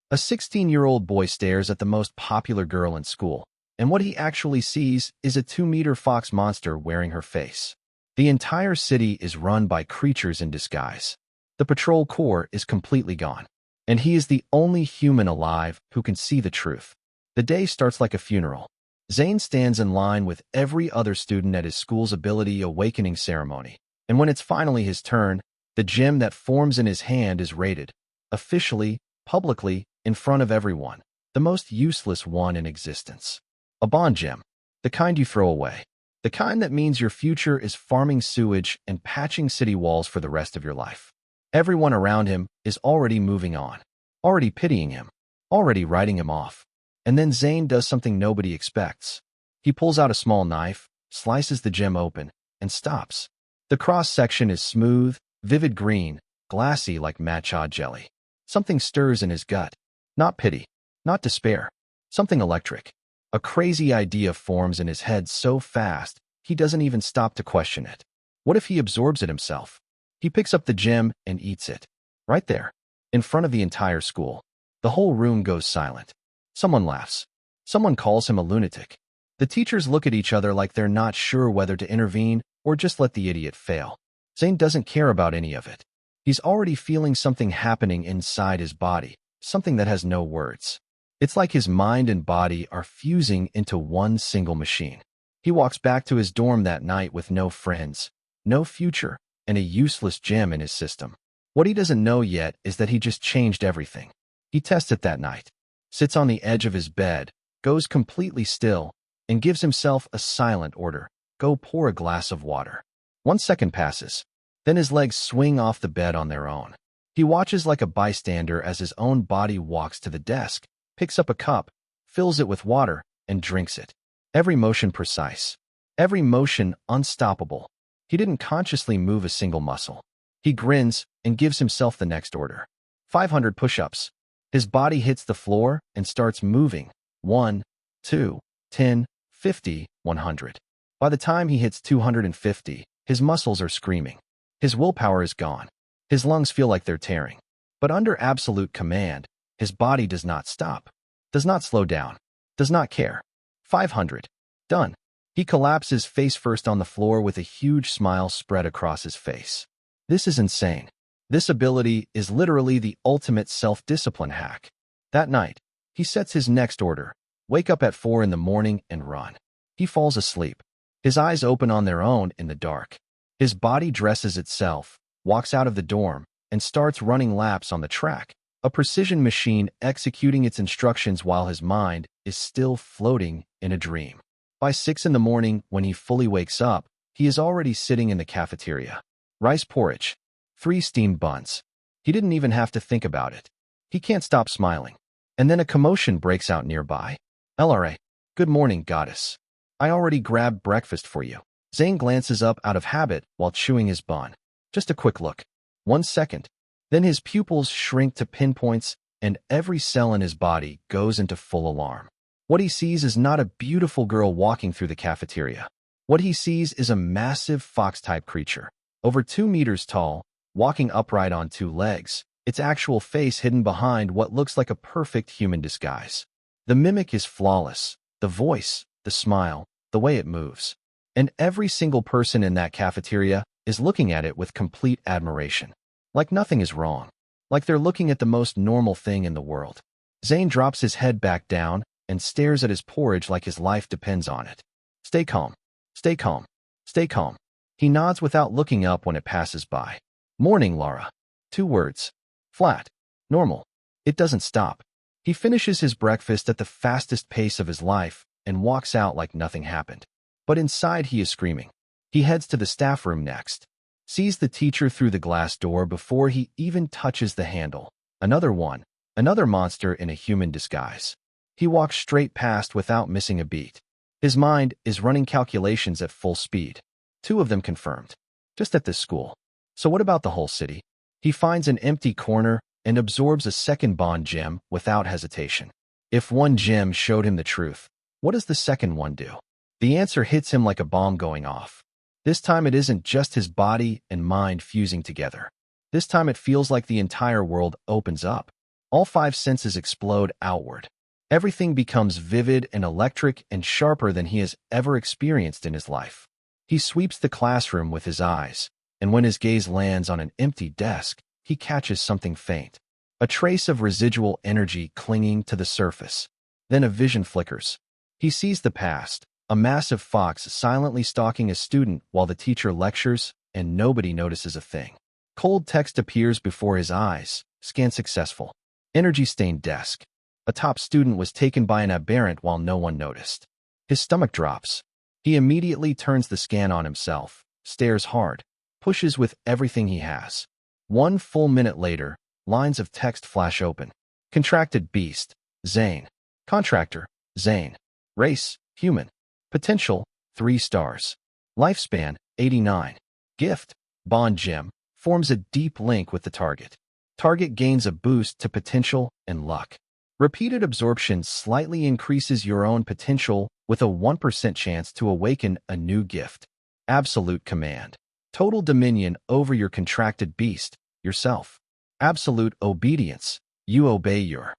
A 16-year-old boy stares at the most popular girl in school, and what he actually sees is a 2-meter fox monster wearing her face. The entire city is run by creatures in disguise. The patrol corps is completely gone, and he is the only human alive who can see the truth. The day starts like a funeral. Zane stands in line with every other student at his school's ability awakening ceremony, and when it's finally his turn, the gem that forms in his hand is rated, officially, publicly, in front of everyone, the most useless one in existence. A bond gem, the kind you throw away, the kind that means your future is farming sewage and patching city walls for the rest of your life. Everyone around him is already moving on, already pitying him, already writing him off. And then Zane does something nobody expects. He pulls out a small knife, slices the gem open, and stops. The cross-section is smooth, vivid green, glassy like matcha jelly. Something stirs in his gut. Not pity, not despair. Something electric. A crazy idea forms in his head so fast, he doesn't even stop to question it. What if he absorbs it himself? He picks up the gem and eats it. Right there, in front of the entire school. The whole room goes silent. Someone laughs. Someone calls him a lunatic. The teachers look at each other like they're not sure whether to intervene or just let the idiot fail. Zane doesn't care about any of it. He's already feeling something happening inside his body, something that has no words. It's like his mind and body are fusing into one single machine. He walks back to his dorm that night with no friends, no future, and a useless gem in his system. What he doesn't know yet is that he just changed everything. He tests it that night, sits on the edge of his bed, goes completely still, and gives himself a silent order. Go pour a glass of water. 1 second passes. Then his legs swing off the bed on their own. He watches like a bystander as his own body walks to the desk, picks up a cup, fills it with water, and drinks it. Every motion precise. Every motion unstoppable. He didn't consciously move a single muscle. He grins and gives himself the next order. 500 push-ups. His body hits the floor and starts moving. 1, 2, 10, 50, 100. By the time he hits 250, his muscles are screaming. His willpower is gone. His lungs feel like they're tearing. But under absolute command, his body does not stop, does not slow down, does not care. 500. Done. He collapses face first on the floor with a huge smile spread across his face. This is insane. This ability is literally the ultimate self-discipline hack. That night, he sets his next order. Wake up at 4 in the morning and run. He falls asleep. His eyes open on their own in the dark. His body dresses itself, walks out of the dorm, and starts running laps on the track, a precision machine executing its instructions while his mind is still floating in a dream. By 6 in the morning, when he fully wakes up, he is already sitting in the cafeteria. Rice porridge. 3 steamed buns. He didn't even have to think about it. He can't stop smiling. And then a commotion breaks out nearby. LRA. Good morning, goddess. I already grabbed breakfast for you. Zane glances up out of habit while chewing his bun. Just a quick look. 1 second. Then his pupils shrink to pinpoints and every cell in his body goes into full alarm. What he sees is not a beautiful girl walking through the cafeteria. What he sees is a massive fox-type creature, over 2 meters tall, walking upright on 2 legs, its actual face hidden behind what looks like a perfect human disguise. The mimic is flawless, the voice, the smile, the way it moves. And every single person in that cafeteria is looking at it with complete admiration. Like nothing is wrong. Like they're looking at the most normal thing in the world. Zane drops his head back down and stares at his porridge like his life depends on it. Stay calm. Stay calm. Stay calm. He nods without looking up when it passes by. Morning, Laura. 2 words. Flat. Normal. It doesn't stop. He finishes his breakfast at the fastest pace of his life and walks out like nothing happened. But inside he is screaming. He heads to the staff room next. Sees the teacher through the glass door before he even touches the handle. Another one. Another monster in a human disguise. He walks straight past without missing a beat. His mind is running calculations at full speed. 2 of them confirmed. Just at this school. So what about the whole city? He finds an empty corner and absorbs a second bond gem without hesitation. If one gem showed him the truth, what does the second one do? The answer hits him like a bomb going off. This time it isn't just his body and mind fusing together. This time it feels like the entire world opens up. All five senses explode outward. Everything becomes vivid and electric and sharper than he has ever experienced in his life. He sweeps the classroom with his eyes, and when his gaze lands on an empty desk, he catches something faint. A trace of residual energy clinging to the surface. Then a vision flickers. He sees the past, a massive fox silently stalking a student while the teacher lectures, and nobody notices a thing. Cold text appears before his eyes. Scan successful. Energy-stained desk. A top student was taken by an aberrant while no one noticed. His stomach drops. He immediately turns the scan on himself, stares hard, pushes with everything he has. 1 full minute later, lines of text flash open. Contracted beast, Zane. Contractor, Zane. Race, human. Potential, 3 stars. Lifespan, 89. Gift, Bond Gem, forms a deep link with the target. Target gains a boost to potential and luck. Repeated absorption slightly increases your own potential with a 1% chance to awaken a new gift. Absolute command. Total dominion over your contracted beast, yourself. Absolute obedience. You obey your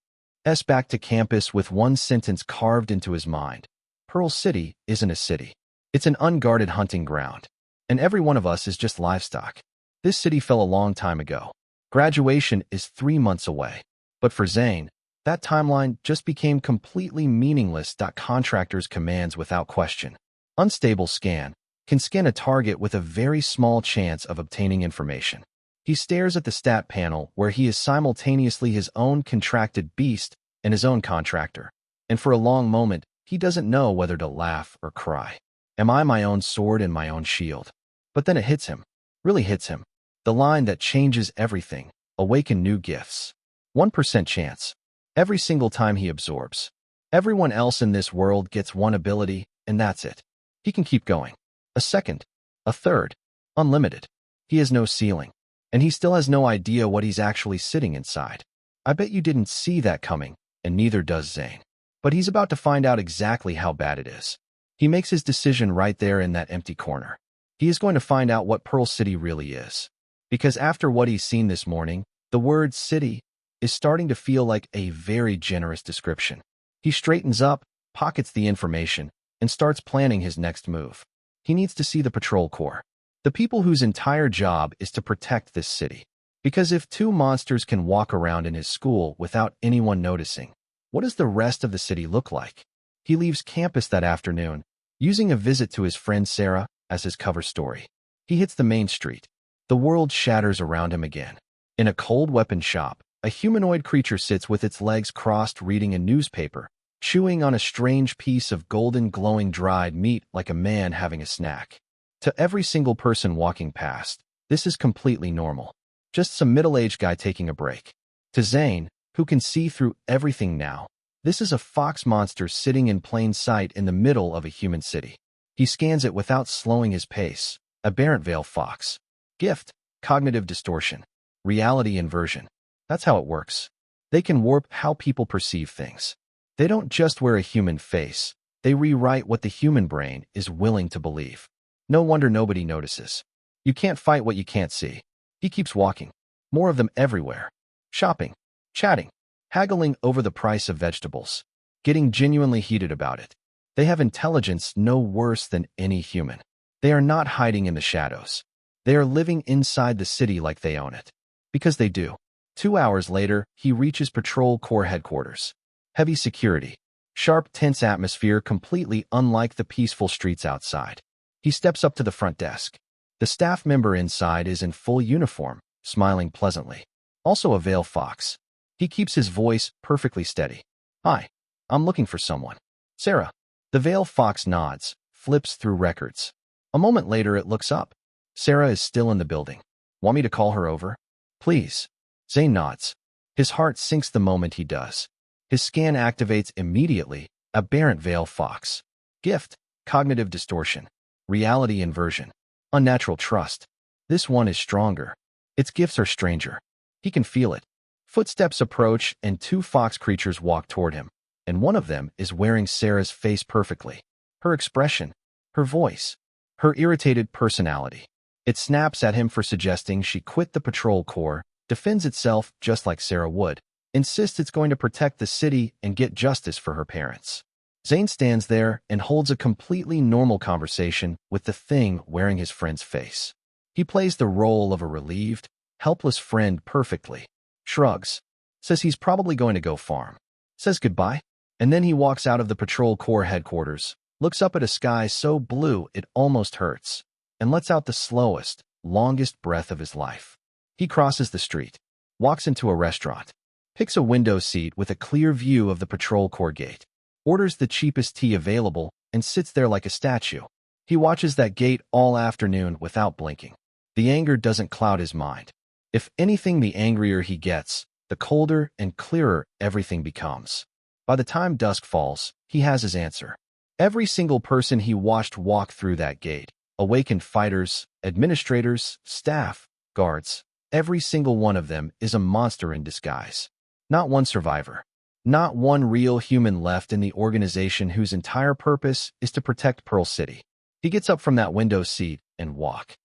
S back to campus with one sentence carved into his mind. Pearl City isn't a city. It's an unguarded hunting ground. And every one of us is just livestock. This city fell a long time ago. Graduation is 3 months away. But for Zane, that timeline just became completely meaningless. Contractor's commands without question. Unstable scan can scan a target with a very small chance of obtaining information. He stares at the stat panel where he is simultaneously his own contracted beast and his own contractor. And for a long moment, he doesn't know whether to laugh or cry. Am I my own sword and my own shield? But then it hits him. Really hits him. The line that changes everything. Awaken new gifts. 1% chance. Every single time he absorbs. Everyone else in this world gets one ability, and that's it. He can keep going. A second. A third. Unlimited. He has no ceiling. And he still has no idea what he's actually sitting inside. I bet you didn't see that coming, and neither does Zane. But he's about to find out exactly how bad it is. He makes his decision right there in that empty corner. He is going to find out what Pearl City really is. Because after what he's seen this morning, the word city is starting to feel like a very generous description. He straightens up, pockets the information, and starts planning his next move. He needs to see the patrol corps. The people whose entire job is to protect this city. Because if 2 monsters can walk around in his school without anyone noticing, what does the rest of the city look like? He leaves campus that afternoon, using a visit to his friend Sarah as his cover story. He hits the main street. The world shatters around him again. In a cold weapon shop, a humanoid creature sits with its legs crossed reading a newspaper, chewing on a strange piece of golden glowing dried meat like a man having a snack. To every single person walking past, this is completely normal. Just some middle-aged guy taking a break. To Zane, who can see through everything now, this is a fox monster sitting in plain sight in the middle of a human city. He scans it without slowing his pace. Aberrant veil fox. Gift, cognitive distortion. Reality inversion. That's how it works. They can warp how people perceive things. They don't just wear a human face. They rewrite what the human brain is willing to believe. No wonder nobody notices. You can't fight what you can't see. He keeps walking. More of them everywhere. Shopping. Chatting. Haggling over the price of vegetables. Getting genuinely heated about it. They have intelligence no worse than any human. They are not hiding in the shadows. They are living inside the city like they own it. Because they do. 2 hours later, he reaches Patrol Corps headquarters. Heavy security. Sharp, tense atmosphere completely unlike the peaceful streets outside. He steps up to the front desk. The staff member inside is in full uniform, smiling pleasantly. Also a veil fox. He keeps his voice perfectly steady. Hi, I'm looking for someone. Sarah. The veil fox nods, flips through records. A moment later it looks up. Sarah is still in the building. Want me to call her over? Please. Zane nods. His heart sinks the moment he does. His scan activates immediately. Aberrant veil fox. Gift, cognitive distortion. Reality inversion. Unnatural trust. This one is stronger. Its gifts are stranger. He can feel it. Footsteps approach and 2 fox creatures walk toward him, and one of them is wearing Sarah's face perfectly. Her expression, her voice, her irritated personality. It snaps at him for suggesting she quit the patrol corps, defends itself just like Sarah would, insists it's going to protect the city and get justice for her parents. Zane stands there and holds a completely normal conversation with the thing wearing his friend's face. He plays the role of a relieved, helpless friend perfectly, shrugs, says he's probably going to go farm, says goodbye, and then he walks out of the Patrol Corps headquarters, looks up at a sky so blue it almost hurts, and lets out the slowest, longest breath of his life. He crosses the street, walks into a restaurant, picks a window seat with a clear view of the Patrol Corps gate, orders the cheapest tea available, and sits there like a statue. He watches that gate all afternoon without blinking. The anger doesn't cloud his mind. If anything, the angrier he gets, the colder and clearer everything becomes. By the time dusk falls, he has his answer. Every single person he watched walk through that gate, awakened fighters, administrators, staff, guards, every single one of them is a monster in disguise. Not one survivor. Not one real human left in the organization whose entire purpose is to protect Pearl City. He gets up from that window seat and walks.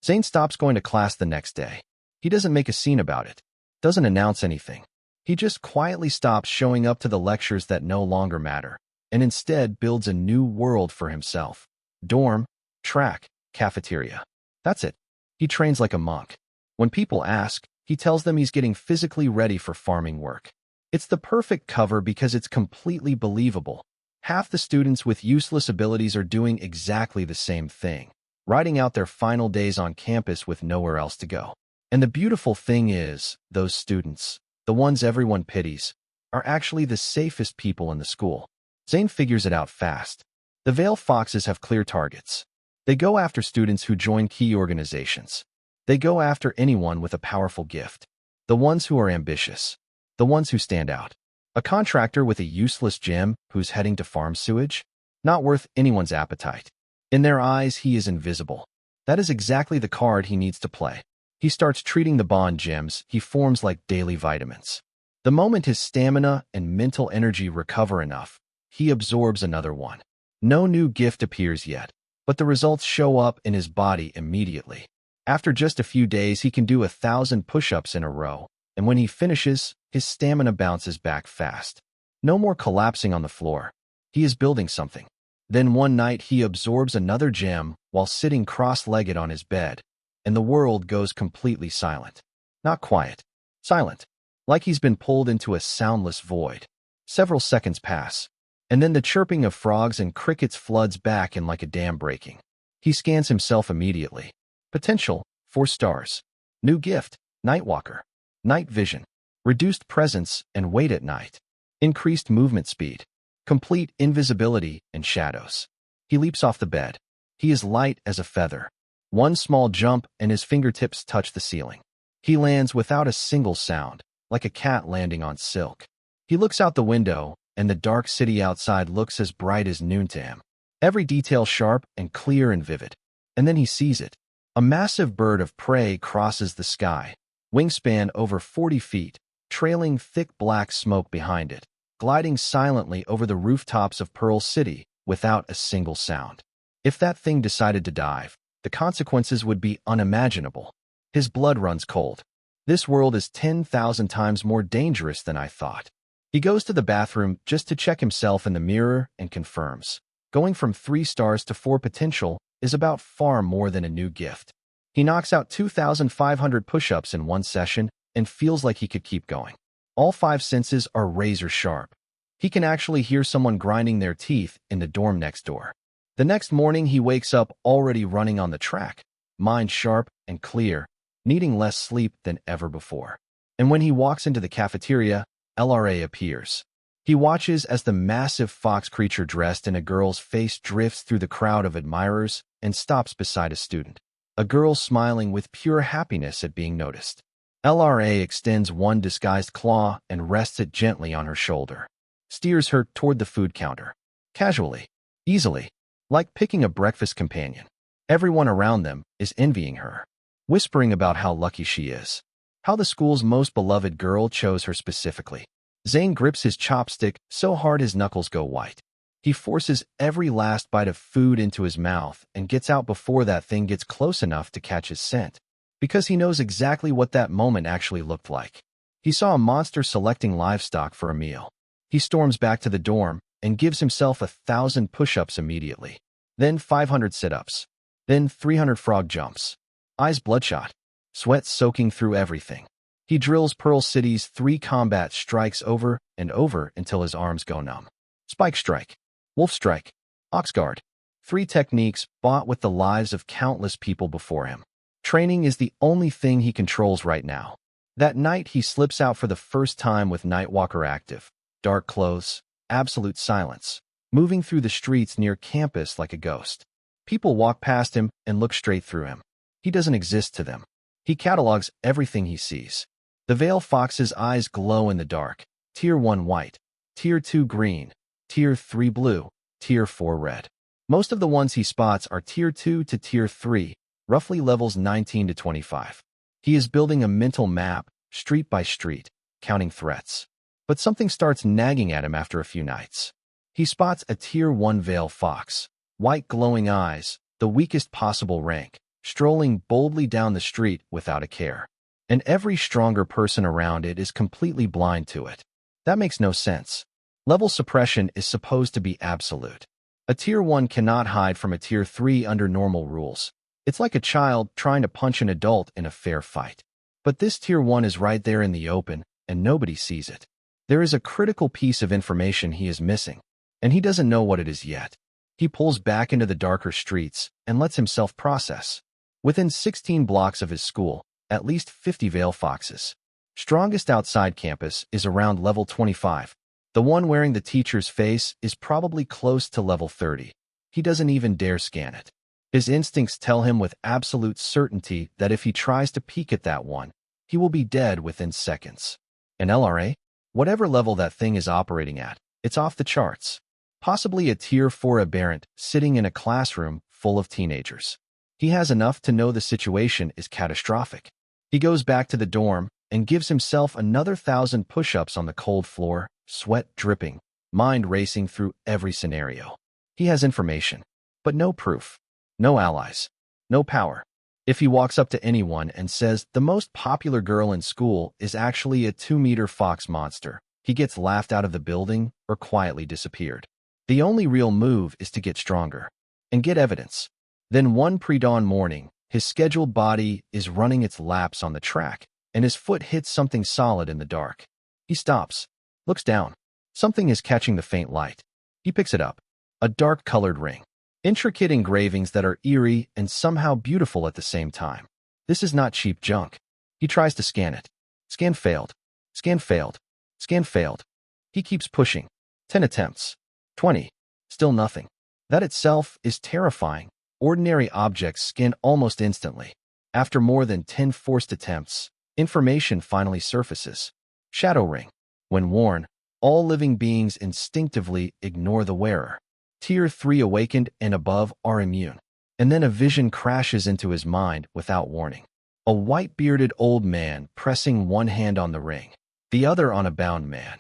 Zane stops going to class the next day. He doesn't make a scene about it, doesn't announce anything. He just quietly stops showing up to the lectures that no longer matter, and instead builds a new world for himself. Dorm, track, cafeteria. That's it. He trains like a monk. When people ask, he tells them he's getting physically ready for farming work. It's the perfect cover because it's completely believable. Half the students with useless abilities are doing exactly the same thing, riding out their final days on campus with nowhere else to go. And the beautiful thing is, those students, the ones everyone pities, are actually the safest people in the school. Zane figures it out fast. The Veil Foxes have clear targets. They go after students who join key organizations. They go after anyone with a powerful gift. The ones who are ambitious. The ones who stand out. A contractor with a useless gem who's heading to farm sewage? Not worth anyone's appetite. In their eyes, he is invisible. That is exactly the card he needs to play. He starts treating the bond gems he forms like daily vitamins. The moment his stamina and mental energy recover enough, he absorbs another one. No new gift appears yet, but the results show up in his body immediately. After just a few days, he can do 1,000 push-ups in a row, and when he finishes, his stamina bounces back fast. No more collapsing on the floor. He is building something. Then one night he absorbs another gem while sitting cross-legged on his bed, and the world goes completely silent. Not quiet. Silent. Like he's been pulled into a soundless void. Several seconds pass, and then the chirping of frogs and crickets floods back in like a dam breaking. He scans himself immediately. Potential, 4 stars. New gift, Nightwalker. Night vision. Reduced presence and weight at night. Increased movement speed. Complete invisibility and shadows. He leaps off the bed. He is light as a feather. One small jump and his fingertips touch the ceiling. He lands without a single sound, like a cat landing on silk. He looks out the window, and the dark city outside looks as bright as noon to him. Every detail sharp and clear and vivid. And then he sees it. A massive bird of prey crosses the sky, wingspan over 40 feet, trailing thick black smoke behind it, gliding silently over the rooftops of Pearl City without a single sound. If that thing decided to dive, the consequences would be unimaginable. His blood runs cold. This world is 10,000 times more dangerous than I thought. He goes to the bathroom just to check himself in the mirror and confirms. Going from 3 stars to 4 potential is about far more than a new gift. He knocks out 2,500 push-ups in one session and feels like he could keep going. All 5 senses are razor sharp. He can actually hear someone grinding their teeth in the dorm next door. The next morning, he wakes up already running on the track, mind sharp and clear, needing less sleep than ever before. And when he walks into the cafeteria, LRA appears. He watches as the massive fox creature dressed in a girl's face drifts through the crowd of admirers and stops beside a student. A girl smiling with pure happiness at being noticed. LRA extends one disguised claw and rests it gently on her shoulder. Steers her toward the food counter. Casually. Easily. Like picking a breakfast companion. Everyone around them is envying her. Whispering about how lucky she is. How the school's most beloved girl chose her specifically. Zane grips his chopstick so hard his knuckles go white. He forces every last bite of food into his mouth and gets out before that thing gets close enough to catch his scent. Because he knows exactly what that moment actually looked like. He saw a monster selecting livestock for a meal. He storms back to the dorm and gives himself 1,000 push-ups immediately. Then 500 sit-ups. Then 300 frog jumps. Eyes bloodshot. Sweat soaking through everything. He drills Pearl City's 3 combat strikes over and over until his arms go numb. Spike Strike. Wolf Strike. Ox Guard. 3 techniques bought with the lives of countless people before him. Training is the only thing he controls right now. That night, he slips out for the first time with Nightwalker active. Dark clothes, absolute silence, moving through the streets near campus like a ghost. People walk past him and look straight through him. He doesn't exist to them. He catalogs everything he sees. The Veil Fox's eyes glow in the dark. Tier 1 white, Tier 2 green, Tier 3 blue, Tier 4 red. Most of the ones he spots are Tier 2 to Tier 3, roughly levels 19 to 25. He is building a mental map, street by street, counting threats. But something starts nagging at him after a few nights. He spots a Tier 1 Veil Fox, white glowing eyes, the weakest possible rank, strolling boldly down the street without a care. And every stronger person around it is completely blind to it. That makes no sense. Level suppression is supposed to be absolute. A Tier 1 cannot hide from a Tier 3 under normal rules. It's like a child trying to punch an adult in a fair fight. But this Tier 1 is right there in the open, and nobody sees it. There is a critical piece of information he is missing, and he doesn't know what it is yet. He pulls back into the darker streets and lets himself process. Within 16 blocks of his school, at least 50 Veil Foxes. Strongest outside campus is around level 25. The one wearing the teacher's face is probably close to level 30. He doesn't even dare scan it. His instincts tell him with absolute certainty that if he tries to peek at that one, he will be dead within seconds. An LRA? Whatever level that thing is operating at, it's off the charts. Possibly a Tier 4 aberrant sitting in a classroom full of teenagers. He has enough to know the situation is catastrophic. He goes back to the dorm and gives himself another 1,000 push-ups on the cold floor, sweat dripping, mind racing through every scenario. He has information, but no proof, no allies, no power. If he walks up to anyone and says the most popular girl in school is actually a 2-meter fox monster, he gets laughed out of the building or quietly disappeared. The only real move is to get stronger and get evidence. Then one pre-dawn morning, his scheduled body is running its laps on the track, and his foot hits something solid in the dark. He stops, looks down. Something is catching the faint light. He picks it up. A dark-colored ring. Intricate engravings that are eerie and somehow beautiful at the same time. This is not cheap junk. He tries to scan it. Scan failed. Scan failed. Scan failed. He keeps pushing. 10 attempts. 20. Still nothing. That itself is terrifying. Ordinary objects scan almost instantly. After more than 10 forced attempts, information finally surfaces. Shadow ring. When worn, all living beings instinctively ignore the wearer. Tier 3 awakened and above are immune. And then a vision crashes into his mind without warning. A white-bearded old man pressing one hand on the ring, the other on a bound man,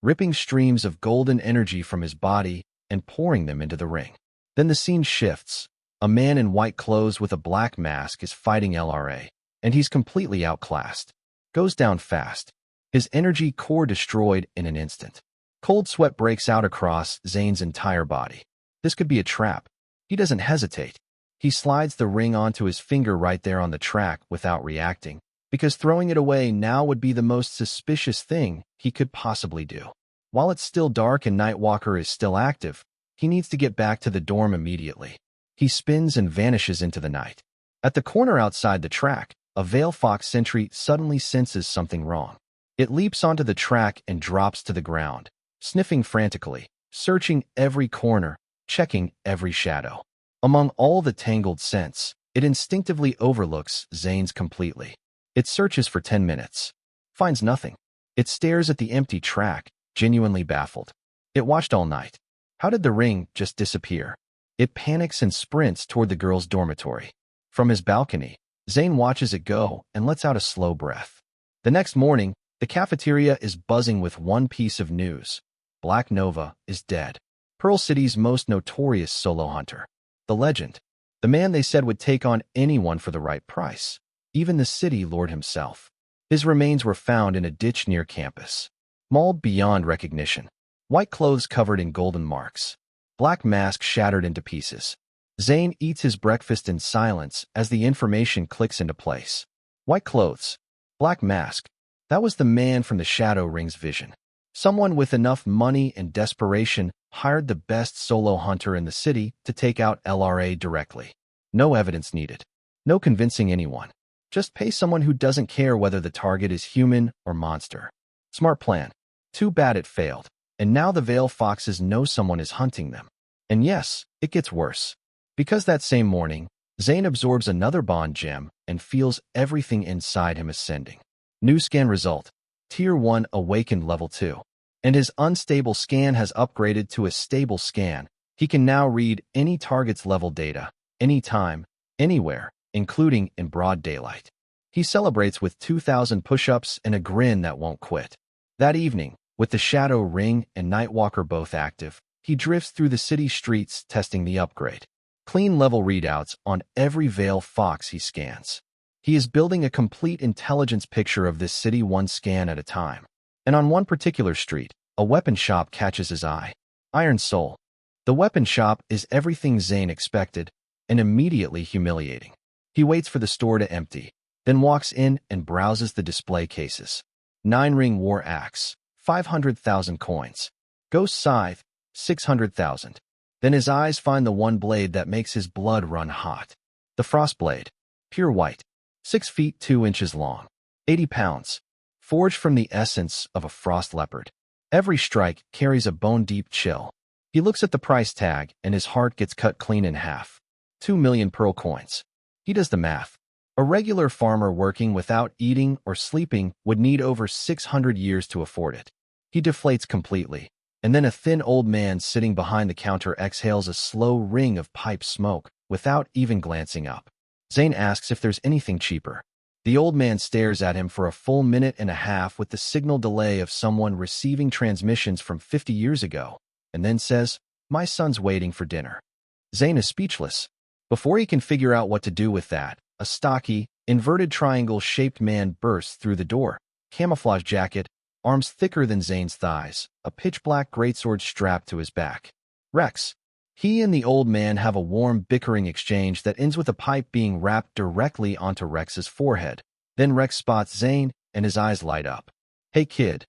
ripping streams of golden energy from his body and pouring them into the ring. Then the scene shifts. A man in white clothes with a black mask is fighting LRA, and he's completely outclassed. Goes down fast. His energy core destroyed in an instant. Cold sweat breaks out across Zane's entire body. This could be a trap. He doesn't hesitate. He slides the ring onto his finger right there on the track without reacting, because throwing it away now would be the most suspicious thing he could possibly do. While it's still dark and Nightwalker is still active, he needs to get back to the dorm immediately. He spins and vanishes into the night. At the corner outside the track, a Veil Fox sentry suddenly senses something wrong. It leaps onto the track and drops to the ground, sniffing frantically, searching every corner, checking every shadow. Among all the tangled scents, it instinctively overlooks Zane's completely. It searches for 10 minutes. Finds nothing. It stares at the empty track, genuinely baffled. It watched all night. How did the ring just disappear? It panics and sprints toward the girls' dormitory. From his balcony, Zane watches it go and lets out a slow breath. The next morning, the cafeteria is buzzing with one piece of news. Black Nova is dead. Pearl City's most notorious solo hunter. The legend. The man they said would take on anyone for the right price. Even the city lord himself. His remains were found in a ditch near campus, mauled beyond recognition. White clothes covered in golden marks. Black mask shattered into pieces. Zane eats his breakfast in silence as the information clicks into place. White clothes. Black mask. That was the man from the Shadow Ring's vision. Someone with enough money and desperation hired the best solo hunter in the city to take out LRA directly. No evidence needed. No convincing anyone. Just pay someone who doesn't care whether the target is human or monster. Smart plan. Too bad it failed. And now the Veil Foxes know someone is hunting them. And yes, it gets worse. Because that same morning, Zane absorbs another bond gem and feels everything inside him ascending. New scan result. Tier 1 awakened level 2. And his unstable scan has upgraded to a stable scan. He can now read any target's level data, anytime, anywhere, including in broad daylight. He celebrates with 2,000 push-ups and a grin that won't quit. That evening, with the Shadow Ring and Nightwalker both active, he drifts through the city streets testing the upgrade. Clean level readouts on every Veil Fox he scans. He is building a complete intelligence picture of this city one scan at a time. And on one particular street, a weapon shop catches his eye. Iron Soul. The weapon shop is everything Zane expected, and immediately humiliating. He waits for the store to empty, then walks in and browses the display cases. 9-ring war axe, 500,000 coins. Ghost scythe, 600,000. Then his eyes find the one blade that makes his blood run hot. The frost blade, pure white, 6 feet 2 inches long, 80 pounds, forged from the essence of a frost leopard. Every strike carries a bone-deep chill. He looks at the price tag and his heart gets cut clean in half. 2 million pearl coins. He does the math. A regular farmer working without eating or sleeping would need over 600 years to afford it. He deflates completely, and then a thin old man sitting behind the counter exhales a slow ring of pipe smoke without even glancing up. Zane asks if there's anything cheaper. The old man stares at him for a full minute and a half with the signal delay of someone receiving transmissions from 50 years ago, and then says, "My son's waiting for dinner." Zane is speechless. Before he can figure out what to do with that, a stocky, inverted triangle-shaped man bursts through the door. Camouflage jacket, arms thicker than Zane's thighs, a pitch-black greatsword strapped to his back. Rex. He and the old man have a warm, bickering exchange that ends with a pipe being wrapped directly onto Rex's forehead. Then Rex spots Zane, and his eyes light up. "Hey kid,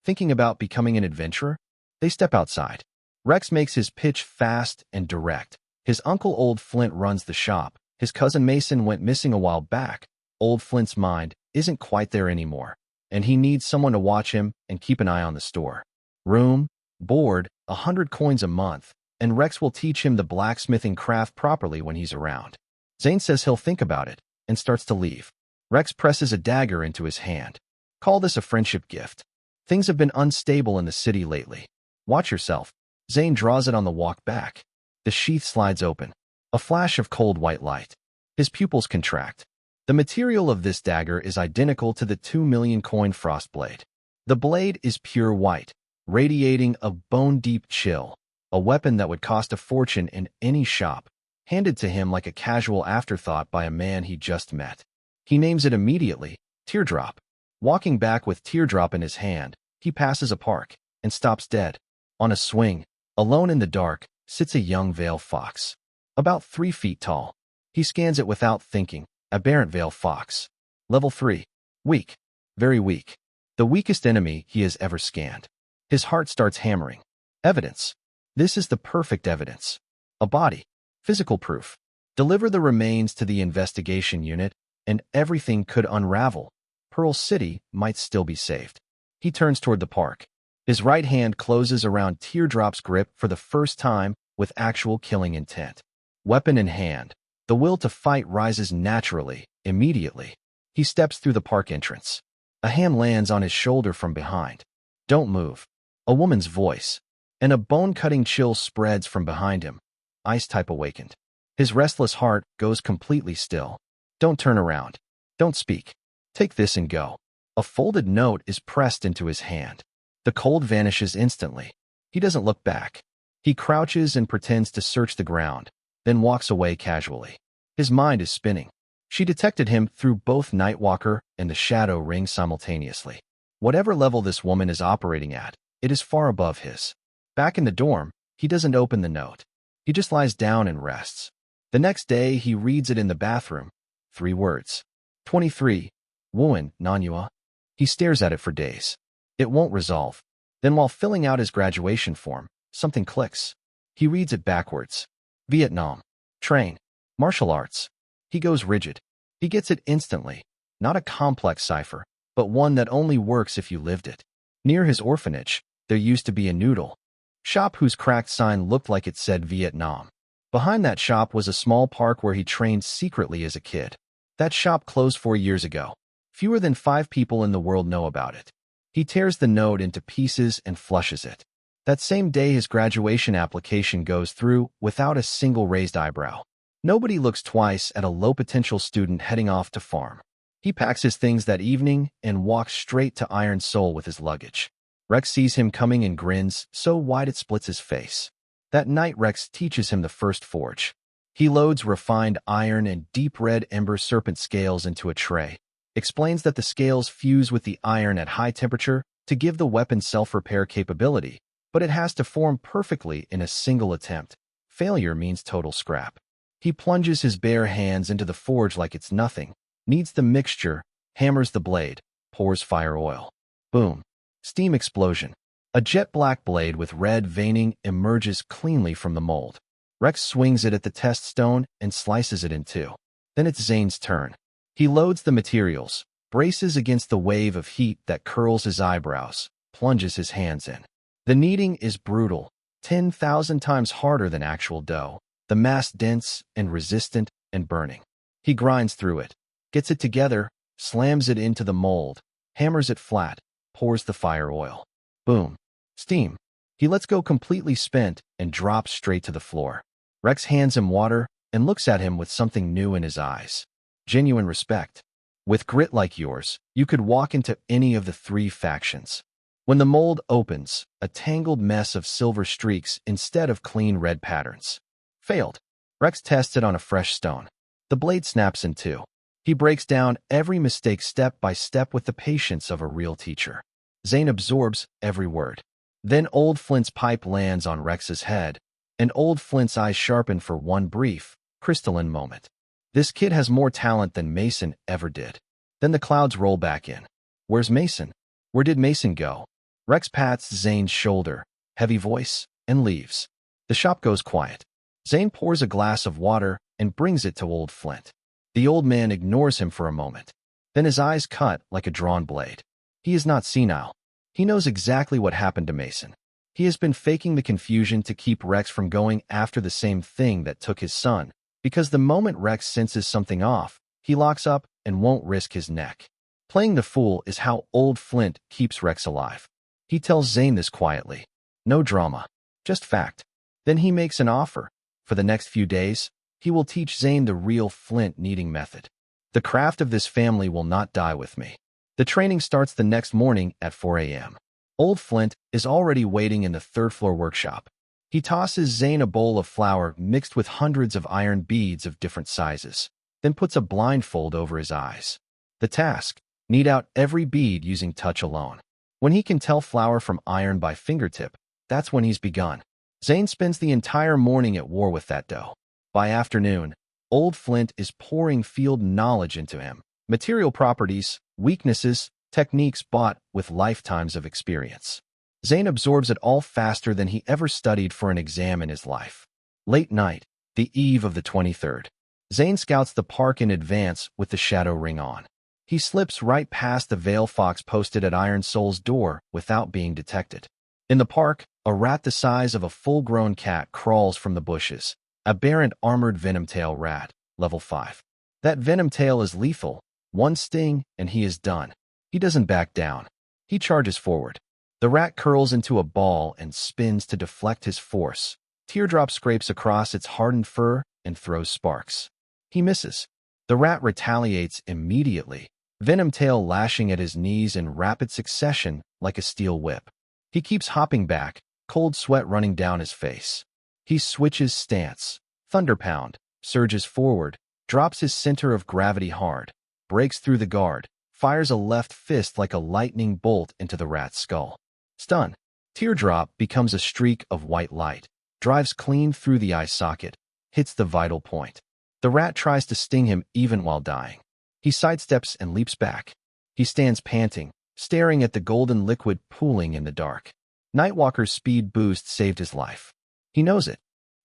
thinking about becoming an adventurer?" They step outside. Rex makes his pitch fast and direct. His uncle Old Flint runs the shop. His cousin Mason went missing a while back. Old Flint's mind isn't quite there anymore, and he needs someone to watch him and keep an eye on the store. Room, board, 100 coins a month, and Rex will teach him the blacksmithing craft properly when he's around. Zane says he'll think about it, and starts to leave. Rex presses a dagger into his hand. Call this a friendship gift. Things have been unstable in the city lately. Watch yourself. Zane draws it on the walk back. The sheath slides open. A flash of cold white light. His pupils contract. The material of this dagger is identical to the 2 million coin frost blade. The blade is pure white, radiating a bone-deep chill, a weapon that would cost a fortune in any shop, handed to him like a casual afterthought by a man he just met. He names it immediately, Teardrop. Walking back with Teardrop in his hand, he passes a park and stops dead. On a swing, alone in the dark, sits a young Veil Fox. About 3 feet tall. He scans it without thinking. Aberrant Veil Fox. Level 3. Weak. Very weak. The weakest enemy he has ever scanned. His heart starts hammering. Evidence. This is the perfect evidence. A body. Physical proof. Deliver the remains to the investigation unit, and everything could unravel. Pearl City might still be saved. He turns toward the park. His right hand closes around Teardrop's grip for the first time with actual killing intent. Weapon in hand, the will to fight rises naturally, immediately. He steps through the park entrance. A hand lands on his shoulder from behind. "Don't move." A woman's voice, and a bone-cutting chill spreads from behind him. Ice-type awakened. His restless heart goes completely still. "Don't turn around. Don't speak. Take this and go." A folded note is pressed into his hand. The cold vanishes instantly. He doesn't look back. He crouches and pretends to search the ground, then walks away casually. His mind is spinning. She detected him through both Nightwalker and the Shadow Ring simultaneously. Whatever level this woman is operating at, it is far above his. Back in the dorm, he doesn't open the note. He just lies down and rests. The next day, he reads it in the bathroom. 3 words. 23. Wooin, Manhwa. He stares at it for days. It won't resolve. Then while filling out his graduation form, something clicks. He reads it backwards. Vietnam. Train. Martial arts. He goes rigid. He gets it instantly. Not a complex cipher, but one that only works if you lived it. Near his orphanage, there used to be a noodle shop whose cracked sign looked like it said Vietnam. Behind that shop was a small park where he trained secretly as a kid. That shop closed 4 years ago. Fewer than 5 people in the world know about it. He tears the note into pieces and flushes it. That same day, his graduation application goes through without a single raised eyebrow. Nobody looks twice at a low-potential student heading off to farm. He packs his things that evening and walks straight to Iron Soul with his luggage. Rex sees him coming and grins so wide it splits his face. That night, Rex teaches him the first forge. He loads refined iron and deep red ember serpent scales into a tray, explains that the scales fuse with the iron at high temperature to give the weapon self-repair capability, but it has to form perfectly in a single attempt. Failure means total scrap. He plunges his bare hands into the forge like it's nothing, kneads the mixture, hammers the blade, pours fire oil. Boom. Steam explosion. A jet-black blade with red veining emerges cleanly from the mold. Rex swings it at the test stone and slices it in 2. Then it's Zane's turn. He loads the materials, braces against the wave of heat that curls his eyebrows, plunges his hands in. The kneading is brutal, 10,000 times harder than actual dough. The mass dense and resistant and burning. He grinds through it, gets it together, slams it into the mold, hammers it flat, pours the fire oil. Boom. Steam. He lets go completely spent and drops straight to the floor. Rex hands him water and looks at him with something new in his eyes. Genuine respect. With grit like yours, you could walk into any of the 3 factions. When the mold opens, a tangled mess of silver streaks instead of clean red patterns. Failed. Rex tests it on a fresh stone. The blade snaps in 2. He breaks down every mistake step by step with the patience of a real teacher. Zane absorbs every word. Then Old Flint's pipe lands on Rex's head, and Old Flint's eyes sharpen for one brief, crystalline moment. This kid has more talent than Mason ever did. Then the clouds roll back in. Where's Mason? Where did Mason go? Rex pats Zane's shoulder, heavy voice, and leaves. The shop goes quiet. Zane pours a glass of water and brings it to Old Flint. The old man ignores him for a moment. Then his eyes cut like a drawn blade. He is not senile. He knows exactly what happened to Mason. He has been faking the confusion to keep Rex from going after the same thing that took his son, because the moment Rex senses something off, he locks up and won't risk his neck. Playing the fool is how Old Flint keeps Rex alive. He tells Zane this quietly. No drama, just fact. Then he makes an offer. For the next few days, he will teach Zane the real Flint kneading method. The craft of this family will not die with me. The training starts the next morning at 4 a.m. Old Flint is already waiting in the 3rd floor workshop. He tosses Zane a bowl of flour mixed with hundreds of iron beads of different sizes, then puts a blindfold over his eyes. The task: knead out every bead using touch alone. When he can tell flour from iron by fingertip, that's when he's begun. Zane spends the entire morning at war with that dough. By afternoon, Old Flint is pouring field knowledge into him. Material properties, weaknesses, techniques bought with lifetimes of experience. Zane absorbs it all faster than he ever studied for an exam in his life. Late night, the eve of the 23rd. Zane scouts the park in advance with the shadow ring on. He slips right past the veil fox posted at Iron Soul's door without being detected. In the park, a rat the size of a full-grown cat crawls from the bushes. Aberrant armored venomtail rat, level 5. That venomtail is lethal. One sting, and he is done. He doesn't back down. He charges forward. The rat curls into a ball and spins to deflect his force. Teardrop scrapes across its hardened fur and throws sparks. He misses. The rat retaliates immediately, Venomtail lashing at his knees in rapid succession like a steel whip. He keeps hopping back, cold sweat running down his face. He switches stance. Thunderpound, surges forward, drops his center of gravity hard, breaks through the guard, fires a left fist like a lightning bolt into the rat's skull. Stun. Teardrop becomes a streak of white light, drives clean through the eye socket, hits the vital point. The rat tries to sting him even while dying. He sidesteps and leaps back. He stands panting, staring at the golden liquid pooling in the dark. Nightwalker's speed boost saved his life. He knows it.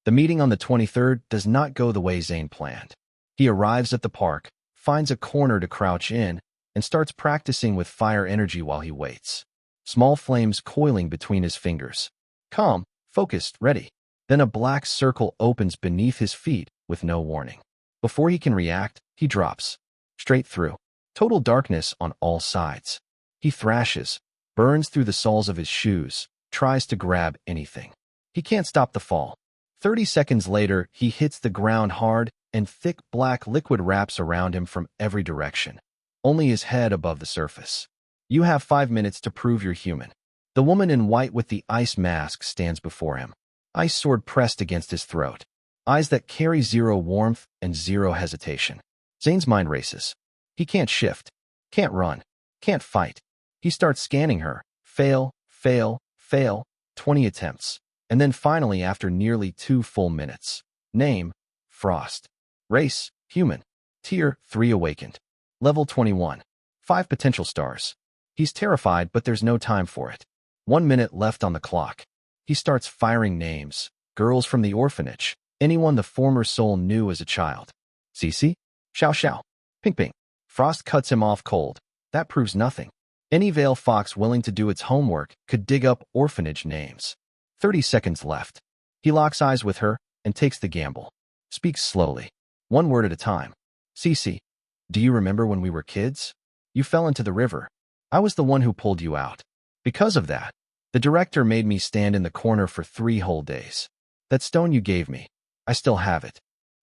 The meeting on the 23rd does not go the way Zane planned. He arrives at the park, finds a corner to crouch in, and starts practicing with fire energy while he waits. Small flames coiling between his fingers. Calm, focused, ready. Then a black circle opens beneath his feet with no warning. Before he can react, he drops. Straight through. Total darkness on all sides. He thrashes, burns through the soles of his shoes, tries to grab anything. He can't stop the fall. 30 seconds later, he hits the ground hard, and thick black liquid wraps around him from every direction. Only his head above the surface. You have 5 minutes to prove you're human. The woman in white with the ice mask stands before him. Ice sword pressed against his throat. Eyes that carry zero warmth and zero hesitation. Zane's mind races. He can't shift, can't run, can't fight. He starts scanning her. Fail, fail, fail, 20 attempts. And then finally, after nearly 2 full minutes. Name, Frost. Race, human. Tier, 3 awakened. Level 21. 5 potential stars. He's terrified, but there's no time for it. 1 minute left on the clock. He starts firing names. Girls from the orphanage. Anyone the former soul knew as a child. Cece? Xiao Xiao. Ping Ping. Frost cuts him off cold. That proves nothing. Any Veil Fox willing to do its homework could dig up orphanage names. 30 seconds left. He locks eyes with her and takes the gamble. Speaks slowly. 1 word at a time. Cece, do you remember when we were kids? You fell into the river. I was the one who pulled you out. Because of that, the director made me stand in the corner for 3 whole days. That stone you gave me, I still have it.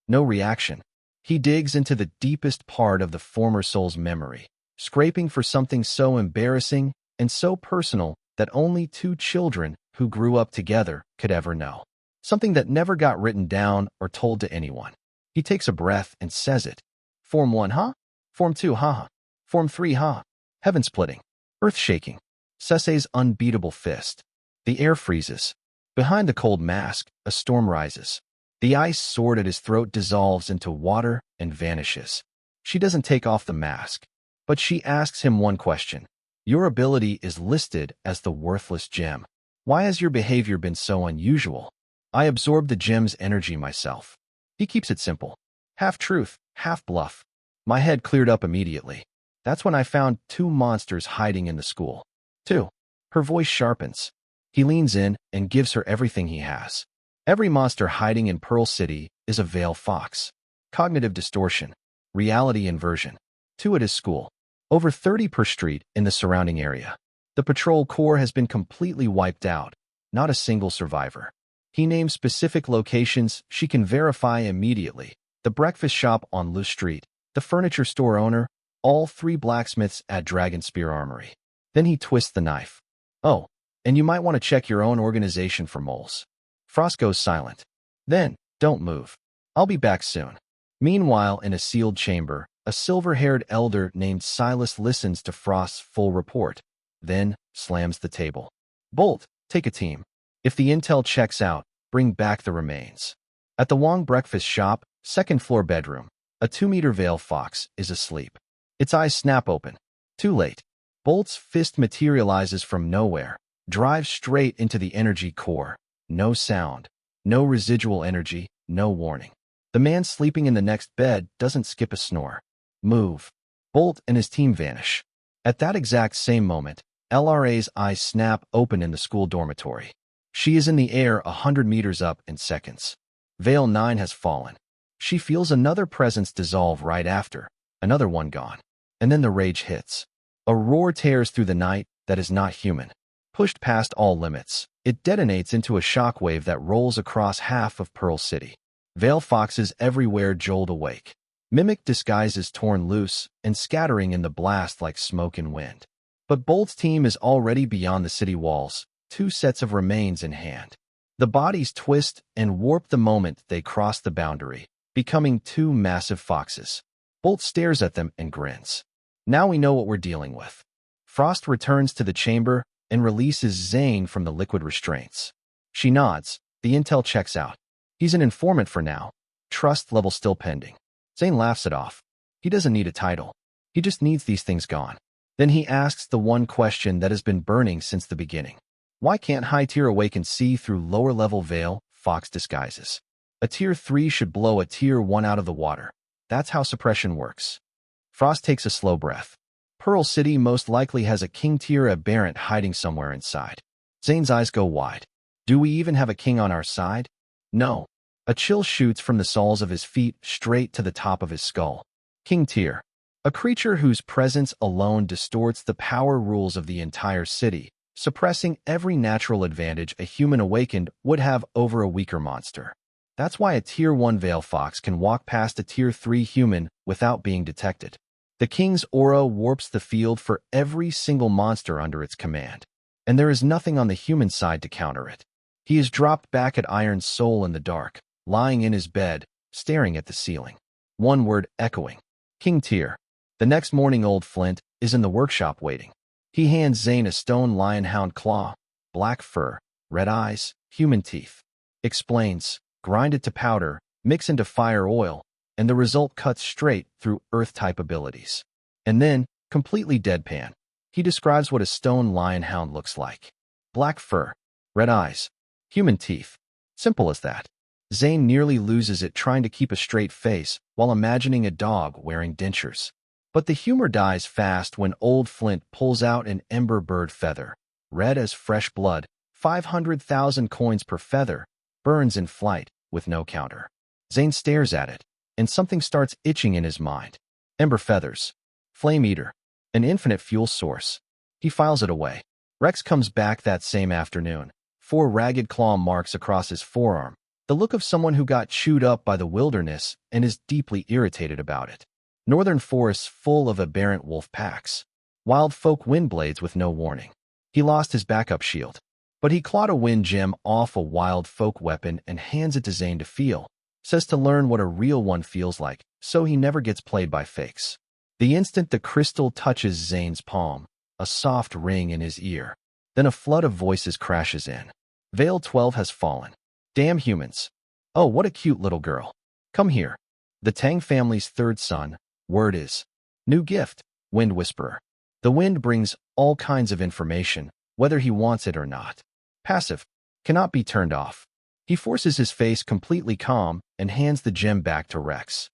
No reaction. He digs into the deepest part of the former soul's memory, scraping for something so embarrassing and so personal that only 2 children who grew up together could ever know. Something that never got written down or told to anyone. He takes a breath and says it. Form 1, huh? Form 2, haha. Form 3, huh? Heaven splitting. Earth shaking. Sesay's unbeatable fist. The air freezes. Behind the cold mask, a storm rises. The ice sword at his throat dissolves into water and vanishes. She doesn't take off the mask, but she asks him one question. Your ability is listed as the worthless gem. Why has your behavior been so unusual? I absorb the gem's energy myself. He keeps it simple. Half truth, half bluff. My head cleared up immediately. That's when I found 2 monsters hiding in the school. 2. Her voice sharpens. He leans in and gives her everything he has. Every monster hiding in Pearl City is a Veil Fox. Cognitive distortion. Reality inversion. 2 at his school. Over 30 per street in the surrounding area. The patrol corps has been completely wiped out. Not a single survivor. He names specific locations she can verify immediately. The breakfast shop on Lu Street. The furniture store owner. All 3 blacksmiths at Dragon Spear Armory. Then he twists the knife. Oh, and you might want to check your own organization for moles. Frost goes silent. Then, don't move. I'll be back soon. Meanwhile, in a sealed chamber, a silver-haired elder named Silas listens to Frost's full report, then slams the table. Bolt, take a team. If the intel checks out, bring back the remains. At the Wong breakfast shop, 2nd floor bedroom, a 2-meter Veil Fox is asleep. Its eyes snap open. Too late. Bolt's fist materializes from nowhere, drives straight into the energy core. No sound, no residual energy, no warning. The man sleeping in the next bed doesn't skip a snore. Move. Bolt and his team vanish. At that exact same moment, LRA's eyes snap open in the school dormitory. She is in the air 100 meters up in seconds. Veil 9 has fallen. She feels another presence dissolve right after, another one gone. And then the rage hits. A roar tears through the night that is not human. Pushed past all limits, it detonates into a shockwave that rolls across half of Pearl City. Veil Foxes everywhere jolt awake. Mimic disguises torn loose and scattering in the blast like smoke and wind. But Bolt's team is already beyond the city walls, 2 sets of remains in hand. The bodies twist and warp the moment they cross the boundary, becoming two massive foxes. Bolt stares at them and grins. Now we know what we're dealing with. Frost returns to the chamber and releases Zane from the liquid restraints. She nods. The intel checks out. He's an informant for now. Trust level still pending. Zane laughs it off. He doesn't need a title. He just needs these things gone. Then he asks the one question that has been burning since the beginning. Why can't high-tier awakened see through lower-level veil fox disguises? A tier 3 should blow a tier 1 out of the water. That's how suppression works. Frost takes a slow breath. Pearl City most likely has a king-tier aberrant hiding somewhere inside. Zane's eyes go wide. Do we even have a king on our side? No. A chill shoots from the soles of his feet straight to the top of his skull. King-tier. A creature whose presence alone distorts the power rules of the entire city, suppressing every natural advantage a human awakened would have over a weaker monster. That's why a tier 1 Veil Fox can walk past a tier 3 human without being detected. The king's aura warps the field for every single monster under its command, and there is nothing on the human side to counter it. He is dropped back at Iron Soul in the dark, lying in his bed, staring at the ceiling. One word echoing. King tier. The next morning Old Flint is in the workshop waiting. He hands Zane a stone lionhound claw, black fur, red eyes, human teeth. Explains, grind it to powder, mix into fire oil, and the result cuts straight through Earth-type abilities. And then, completely deadpan, he describes what a stone lionhound looks like. Black fur, red eyes, human teeth. Simple as that. Zane nearly loses it trying to keep a straight face while imagining a dog wearing dentures. But the humor dies fast when Old Flint pulls out an ember bird feather, red as fresh blood, 500,000 coins per feather, burns in flight with no counter. Zane stares at it, and something starts itching in his mind. Ember feathers. Flame eater. An infinite fuel source. He files it away. Rex comes back that same afternoon, 4 ragged claw marks across his forearm, the look of someone who got chewed up by the wilderness and is deeply irritated about it. Northern forests full of aberrant wolf packs. Wild folk windblades with no warning. He lost his backup shield, but he clawed a wind gem off a wild folk weapon and hands it to Zane to feel. Says to learn what a real one feels like, so he never gets played by fakes. The instant the crystal touches Zane's palm, a soft ring in his ear. Then a flood of voices crashes in. Veil 12 has fallen. Damn humans. Oh, what a cute little girl. Come here. The Tang family's 3rd son. Word is. New gift. Wind Whisperer. The wind brings all kinds of information, whether he wants it or not. Passive. Cannot be turned off. He forces his face completely calm and hands the gem back to Rex.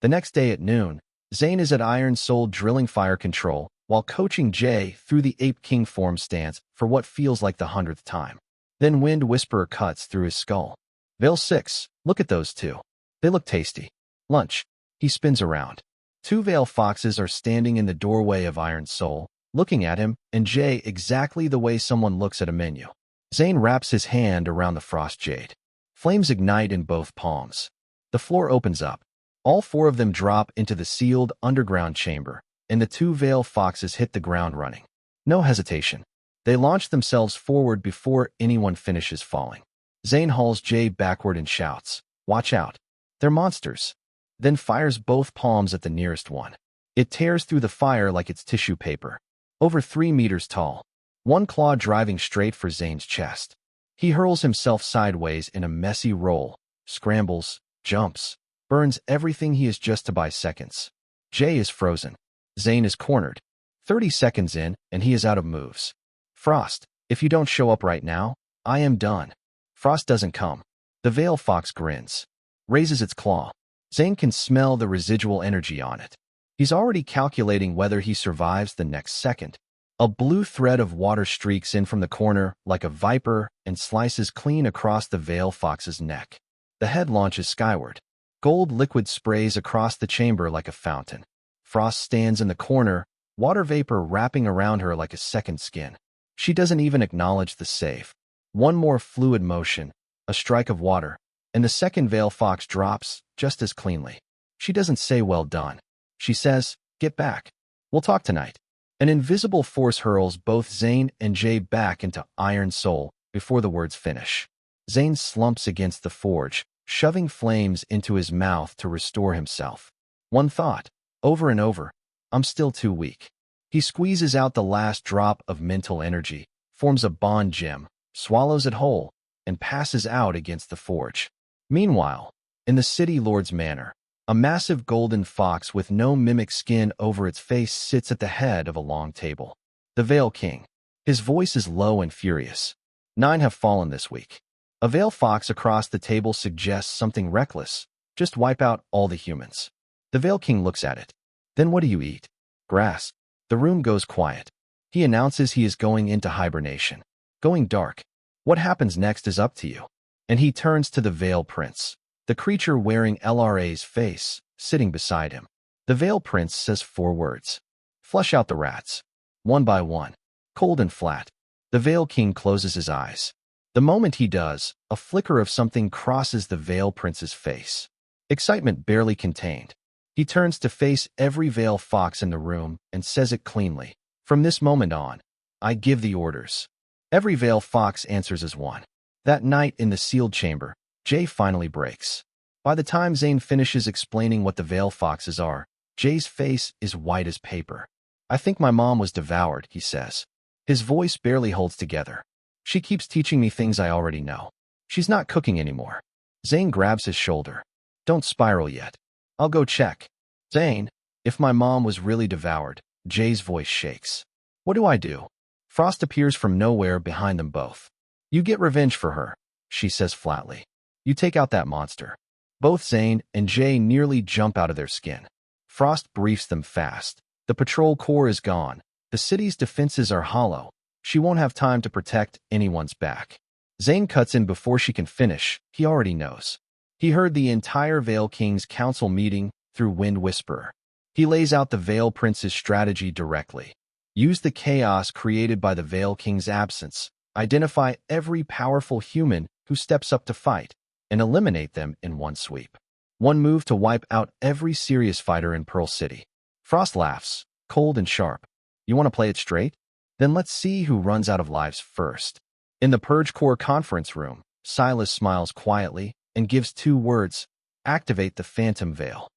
The next day at noon, Zane is at Iron Soul drilling fire control while coaching Jay through the Ape King form stance for what feels like the 100th time. Then Wind Whisperer cuts through his skull. Veil 6, look at those two. They look tasty. Lunch. He spins around. 2 Veil Foxes are standing in the doorway of Iron Soul, looking at him and Jay exactly the way someone looks at a menu. Zane wraps his hand around the frost jade. Flames ignite in both palms. The floor opens up. All 4 of them drop into the sealed underground chamber, and the 2 Veil Foxes hit the ground running. No hesitation. They launch themselves forward before anyone finishes falling. Zane hauls Jay backward and shouts, "Watch out. They're monsters." Then fires both palms at the nearest one. It tears through the fire like it's tissue paper. Over 3 meters tall. One claw driving straight for Zane's chest. He hurls himself sideways in a messy roll, scrambles, jumps, burns everything he is just to buy seconds. Jay is frozen. Zane is cornered. 30 seconds in, and he is out of moves. Frost, if you don't show up right now, I am done. Frost doesn't come. The Veil Fox grins. Raises its claw. Zane can smell the residual energy on it. He's already calculating whether he survives the next second. A blue thread of water streaks in from the corner like a viper and slices clean across the Veil Fox's neck. The head launches skyward. Gold liquid sprays across the chamber like a fountain. Frost stands in the corner, water vapor wrapping around her like a second skin. She doesn't even acknowledge the save. One more fluid motion, a strike of water, and the second Veil Fox drops just as cleanly. She doesn't say well done. She says, "Get back. We'll talk tonight." An invisible force hurls both Zane and Jay back into Iron Soul before the words finish. Zane slumps against the forge, shoving flames into his mouth to restore himself. One thought, over and over, I'm still too weak. He squeezes out the last drop of mental energy, forms a bond gem, swallows it whole, and passes out against the forge. Meanwhile, in the city lord's manor, a massive golden fox with no mimic skin over its face sits at the head of a long table. The Veil King. His voice is low and furious. 9 have fallen this week. A veil fox across the table suggests something reckless. Just wipe out all the humans. The Veil King looks at it. Then what do you eat? Grass. The room goes quiet. He announces he is going into hibernation. Going dark. What happens next is up to you. And he turns to the Veil Prince, the creature wearing LRA's face, sitting beside him. The Veil Prince says 4 words. Flush out the rats. One by one. Cold and flat. The Veil King closes his eyes. The moment he does, a flicker of something crosses the Veil Prince's face. Excitement barely contained. He turns to face every Veil Fox in the room and says it cleanly. From this moment on, I give the orders. Every Veil Fox answers as one. That night in the sealed chamber, Jay finally breaks. By the time Zane finishes explaining what the Veil Foxes are, Jay's face is white as paper. I think my mom was devoured, he says. His voice barely holds together. She keeps teaching me things I already know. She's not cooking anymore. Zane grabs his shoulder. Don't spiral yet. I'll go check. Zane, if my mom was really devoured, Jay's voice shakes. What do I do? Frost appears from nowhere behind them both. You get revenge for her, she says flatly. You take out that monster. Both Zane and Jay nearly jump out of their skin. Frost briefs them fast. The patrol corps is gone. The city's defenses are hollow. She won't have time to protect anyone's back. Zane cuts in before she can finish. He already knows. He heard the entire Veil King's council meeting through Wind Whisperer. He lays out the Veil Prince's strategy directly. Use the chaos created by the Veil King's absence. Identify every powerful human who steps up to fight, and eliminate them in one sweep. One move to wipe out every serious fighter in Pearl City. Frost laughs, cold and sharp. You want to play it straight? Then let's see who runs out of lives first. In the Purge Corps conference room, Silas smiles quietly and gives 2 words. Activate the Phantom Veil.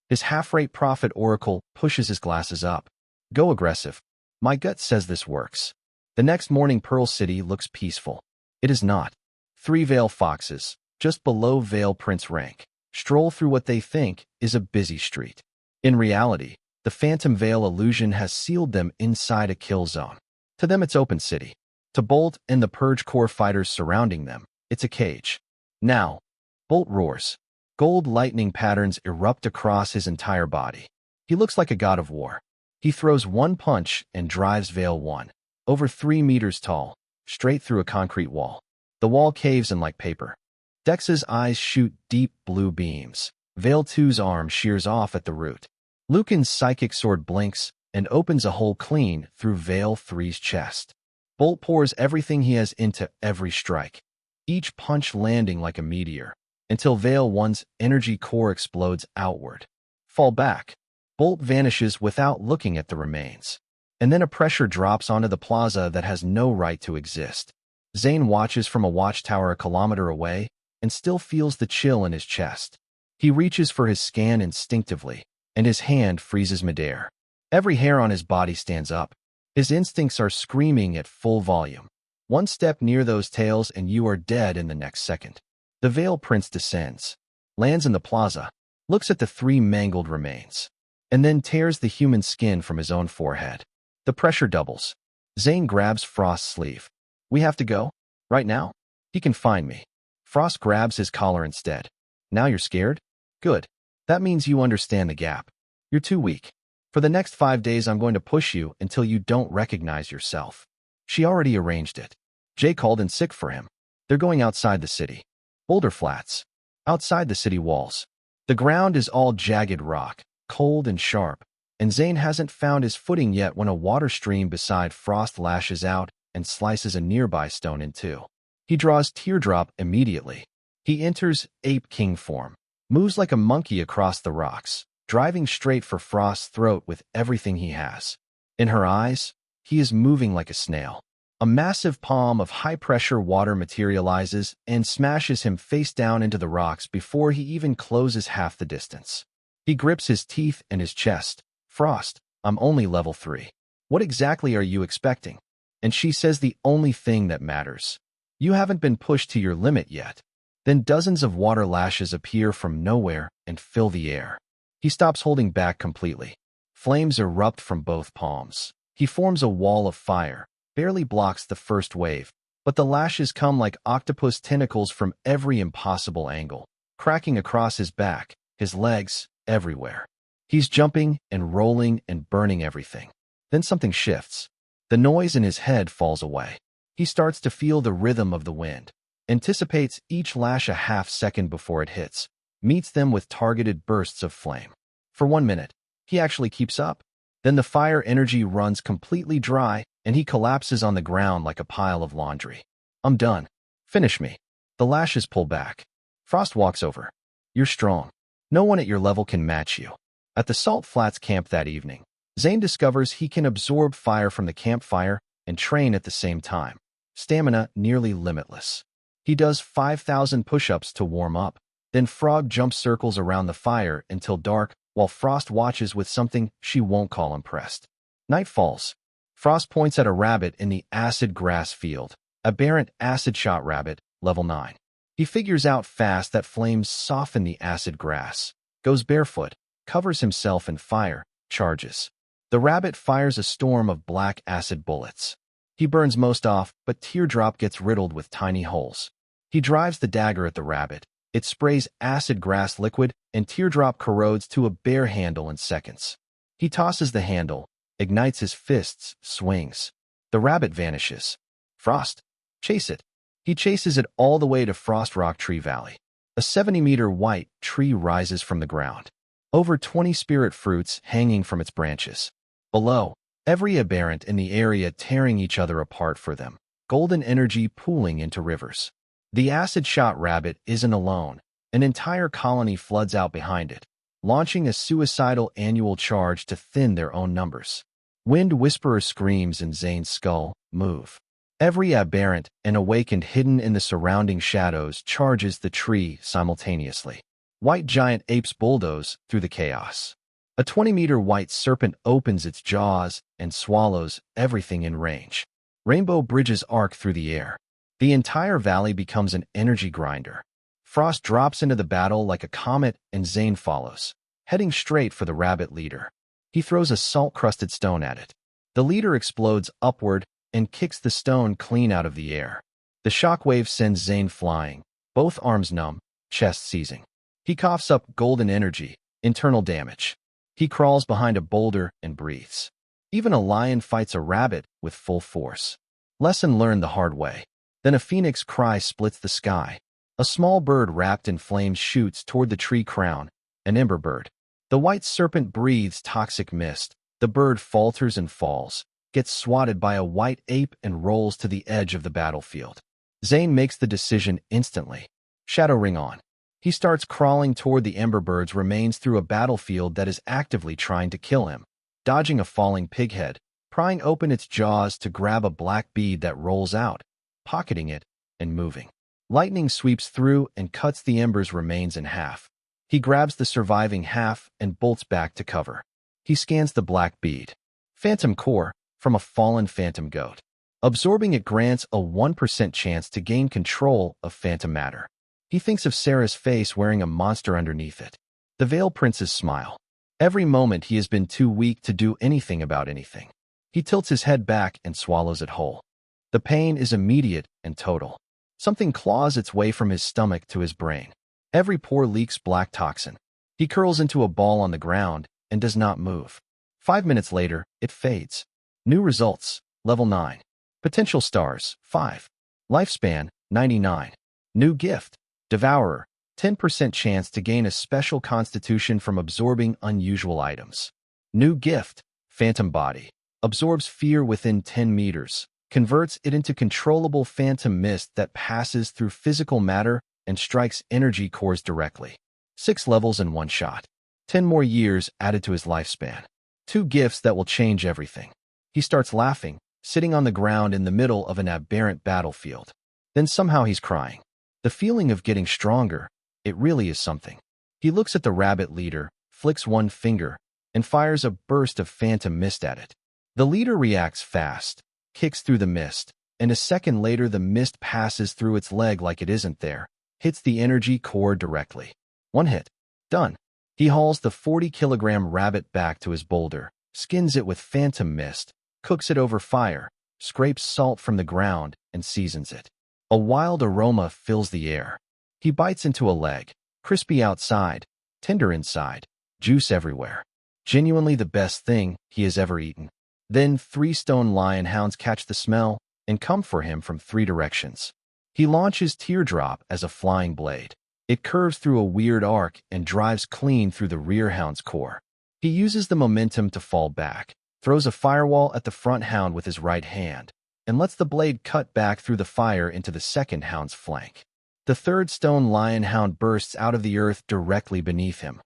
His half-rate prophet oracle pushes his glasses up. Go aggressive. My gut says this works. The next morning Pearl City looks peaceful. It is not. 3 Veil Foxes, just below Veil Prince rank, stroll through what they think is a busy street. In reality, the Phantom Veil illusion has sealed them inside a kill zone. To them it's open city. To Bolt and the Purge Corps fighters surrounding them, it's a cage. Now, Bolt roars. Gold lightning patterns erupt across his entire body. He looks like a god of war. He throws one punch and drives Veil 1, over 3 meters tall, straight through a concrete wall. The wall caves in like paper. Dex's eyes shoot deep blue beams. Veil 2's arm shears off at the root. Lucan's psychic sword blinks and opens a hole clean through Veil 3's chest. Bolt pours everything he has into every strike, each punch landing like a meteor, until Veil 1's energy core explodes outward. Fall back. Bolt vanishes without looking at the remains. And then a pressure drops onto the plaza that has no right to exist. Zane watches from a watchtower a kilometer away and still feels the chill in his chest. He reaches for his scan instinctively, and his hand freezes midair. Every hair on his body stands up. His instincts are screaming at full volume. One step near those tails and you are dead in the next second. The Veil Prince descends, lands in the plaza, looks at the 3 mangled remains, and then tears the human skin from his own forehead. The pressure doubles. Zane grabs Frost's sleeve. We have to go? Right now? He can find me. Frost grabs his collar instead. Now you're scared? Good. That means you understand the gap. You're too weak. For the next 5 days I'm going to push you until you don't recognize yourself. She already arranged it. Jay called in sick for him. They're going outside the city. Boulder Flats. Outside the city walls. The ground is all jagged rock, cold and sharp, and Zane hasn't found his footing yet when a water stream beside Frost lashes out and slices a nearby stone in 2. He draws Teardrop immediately. He enters Ape King form, moves like a monkey across the rocks, driving straight for Frost's throat with everything he has. In her eyes, he is moving like a snail. A massive palm of high-pressure water materializes and smashes him face down into the rocks before he even closes half the distance. He grips his teeth and his chest. "Frost, I'm only level 3. What exactly are you expecting?" And she says the only thing that matters. "You haven't been pushed to your limit yet." Then dozens of water lashes appear from nowhere and fill the air. He stops holding back completely. Flames erupt from both palms. He forms a wall of fire, barely blocks the first wave, but the lashes come like octopus tentacles from every impossible angle, cracking across his back, his legs, everywhere. He's jumping and rolling and burning everything. Then something shifts. The noise in his head falls away. He starts to feel the rhythm of the wind, anticipates each lash a half second before it hits, meets them with targeted bursts of flame. For 1 minute, he actually keeps up. Then the fire energy runs completely dry, and he collapses on the ground like a pile of laundry. "I'm done. Finish me." The lashes pull back. Frost walks over. "You're strong. No one at your level can match you." At the Salt Flats camp that evening, Zane discovers he can absorb fire from the campfire and train at the same time. Stamina nearly limitless. He does 5,000 push-ups to warm up. Then Frog jumps circles around the fire until dark, while Frost watches with something she won't call impressed. Night falls. Frost points at a rabbit in the acid grass field. Aberrant acid shot rabbit, level 9. He figures out fast that flames soften the acid grass. Goes barefoot, covers himself in fire, charges. The rabbit fires a storm of black acid bullets. He burns most off, but Teardrop gets riddled with tiny holes. He drives the dagger at the rabbit. It sprays acid grass liquid, and Teardrop corrodes to a bare handle in seconds. He tosses the handle, ignites his fists, swings. The rabbit vanishes. Frost, chase it. He chases it all the way to Frost Rock Tree Valley. A 70-meter white tree rises from the ground. Over 20 spirit fruits hanging from its branches. Below, every aberrant in the area tearing each other apart for them. Golden energy pooling into rivers. The acid-shot rabbit isn't alone. An entire colony floods out behind it, launching a suicidal annual charge to thin their own numbers. Wind Whisperer screams in Zane's skull, "Move." Every aberrant and awakened hidden in the surrounding shadows charges the tree simultaneously. White giant apes bulldoze through the chaos. A 20-meter white serpent opens its jaws and swallows everything in range. Rainbow bridges arc through the air. The entire valley becomes an energy grinder. Frost drops into the battle like a comet and Zane follows, heading straight for the rabbit leader. He throws a salt-crusted stone at it. The leader explodes upward and kicks the stone clean out of the air. The shockwave sends Zane flying, both arms numb, chest seizing. He coughs up golden energy, internal damage. He crawls behind a boulder and breathes. Even a lion fights a rabbit with full force. Lesson learned the hard way. Then a phoenix cry splits the sky. A small bird wrapped in flames shoots toward the tree crown, an ember bird. The white serpent breathes toxic mist. The bird falters and falls, gets swatted by a white ape and rolls to the edge of the battlefield. Zane makes the decision instantly. Shadow ring on. He starts crawling toward the ember bird's remains through a battlefield that is actively trying to kill him, dodging a falling pighead, prying open its jaws to grab a black bead that rolls out, pocketing it, and moving. Lightning sweeps through and cuts the ember's remains in half. He grabs the surviving half and bolts back to cover. He scans the black bead. Phantom core, from a fallen phantom goat. Absorbing it grants a 1% chance to gain control of phantom matter. He thinks of Sarah's face wearing a monster underneath it. The Veil Prince's smile. Every moment he has been too weak to do anything about anything. He tilts his head back and swallows it whole. The pain is immediate and total. Something claws its way from his stomach to his brain. Every pore leaks black toxin. He curls into a ball on the ground and does not move. 5 minutes later, it fades. New results, level 9. Potential stars, 5. Lifespan, 99. New gift, Devourer, 10% chance to gain a special constitution from absorbing unusual items. New gift, Phantom Body, absorbs fear within 10 meters, converts it into controllable phantom mist that passes through physical matter and strikes energy cores directly. 6 levels in one shot. 10 more years added to his lifespan. 2 gifts that will change everything. He starts laughing, sitting on the ground in the middle of an aberrant battlefield. Then somehow he's crying. The feeling of getting stronger, it really is something. He looks at the rabbit leader, flicks one finger, and fires a burst of phantom mist at it. The leader reacts fast, kicks through the mist, and a second later the mist passes through its leg like it isn't there, hits the energy core directly. One hit. Done. He hauls the 40-kilogram rabbit back to his boulder, skins it with phantom mist, cooks it over fire, scrapes salt from the ground, and seasons it. A wild aroma fills the air. He bites into a leg, crispy outside, tender inside, juice everywhere. Genuinely the best thing he has ever eaten. Then 3 stone lion hounds catch the smell and come for him from 3 directions. He launches Teardrop as a flying blade. It curves through a weird arc and drives clean through the rear hound's core. He uses the momentum to fall back, throws a firewall at the front hound with his right hand, and lets the blade cut back through the fire into the second hound's flank. The 3rd stone lion hound bursts out of the earth directly beneath him,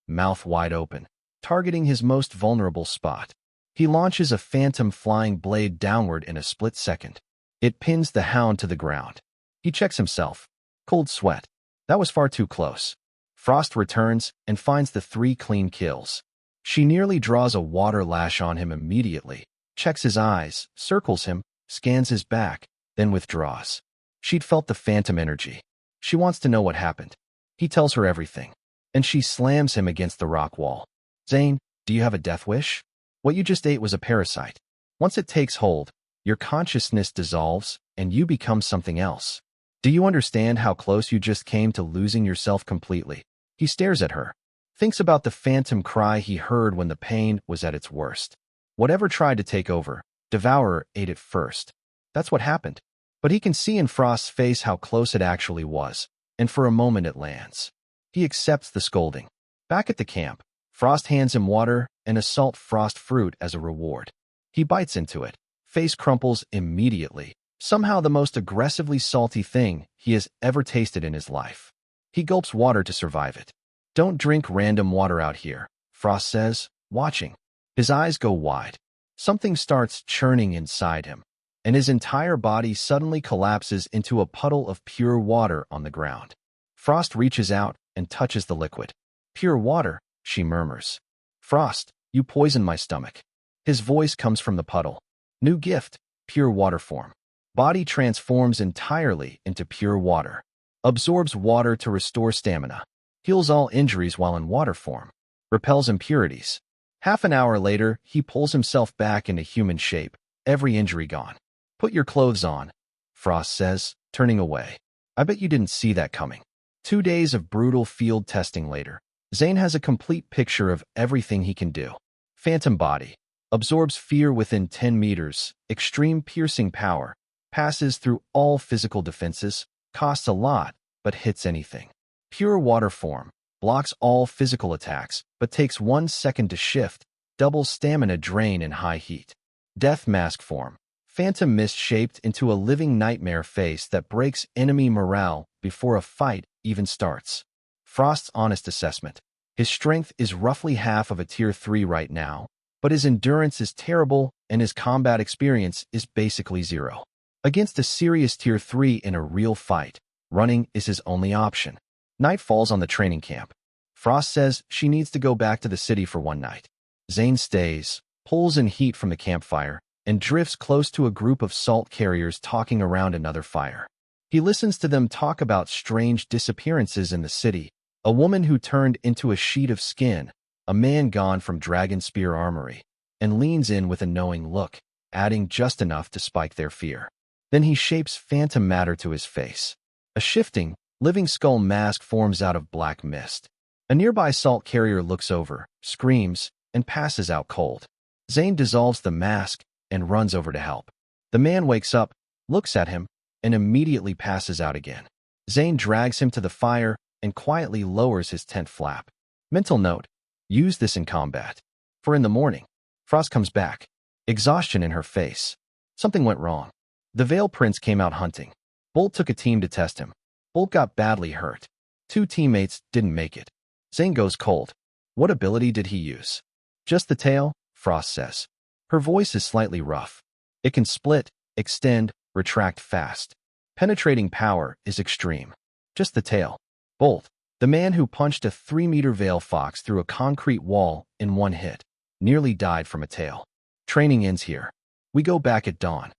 mouth wide open, targeting his most vulnerable spot. He launches a phantom flying blade downward in a split second. It pins the hound to the ground. He checks himself. Cold sweat. That was far too close. Frost returns and finds the 3 clean kills. She nearly draws a water lash on him immediately, checks his eyes, circles him, scans his back, then withdraws. She'd felt the phantom energy. She wants to know what happened. He tells her everything, and she slams him against the rock wall. Zane, do you have a death wish? What you just ate was a parasite. Once it takes hold, your consciousness dissolves, and you become something else. Do you understand how close you just came to losing yourself completely? He stares at her, thinks about the phantom cry he heard when the pain was at its worst. Whatever tried to take over, Devourer ate it first. That's what happened. But he can see in Frost's face how close it actually was, and for a moment it lands. He accepts the scolding. Back at the camp, Frost hands him water and a salt frost fruit as a reward. He bites into it, face crumples immediately. Somehow the most aggressively salty thing he has ever tasted in his life. He gulps water to survive it. Don't drink random water out here, Frost says, watching. His eyes go wide. Something starts churning inside him, and his entire body suddenly collapses into a puddle of pure water on the ground. Frost reaches out and touches the liquid. Pure water, she murmurs. Frost, you poisoned my stomach. His voice comes from the puddle. New gift, pure water form. Body transforms entirely into pure water. Absorbs water to restore stamina. Heals all injuries while in water form. Repels impurities. Half an hour later, he pulls himself back into human shape, every injury gone. Put your clothes on, Frost says, turning away. I bet you didn't see that coming. 2 days of brutal field testing later, Zane has a complete picture of everything he can do. Phantom body. Absorbs fear within 10 meters. Extreme piercing power. Passes through all physical defenses, costs a lot, but hits anything. Pure water form, blocks all physical attacks, but takes 1 second to shift, doubles stamina drain in high heat. Death mask form, phantom mist shaped into a living nightmare face that breaks enemy morale before a fight even starts. Frost's honest assessment. His strength is roughly half of a tier 3 right now, but his endurance is terrible and his combat experience is basically 0. Against a serious tier 3 in a real fight, running is his only option. Night falls on the training camp. Frost says she needs to go back to the city for one night. Zane stays, pulls in heat from the campfire, and drifts close to a group of salt carriers talking around another fire. He listens to them talk about strange disappearances in the city, a woman who turned into a sheet of skin, a man gone from Dragon Spear Armory, and leans in with a knowing look, adding just enough to spike their fear. Then he shapes phantom matter to his face. A shifting, living skull mask forms out of black mist. A nearby salt carrier looks over, screams, and passes out cold. Zane dissolves the mask and runs over to help. The man wakes up, looks at him, and immediately passes out again. Zane drags him to the fire and quietly lowers his tent flap. Mental note, use this in combat. For in the morning, Frost comes back, exhaustion in her face. Something went wrong. The Veil Prince came out hunting. Bolt took a team to test him. Bolt got badly hurt. 2 teammates didn't make it. Zane goes cold. What ability did he use? Just the tail, Frost says. Her voice is slightly rough. It can split, extend, retract fast. Penetrating power is extreme. Just the tail. Bolt. The man who punched a 3-meter veil fox through a concrete wall in one hit nearly died from a tail. Training ends here. We go back at dawn.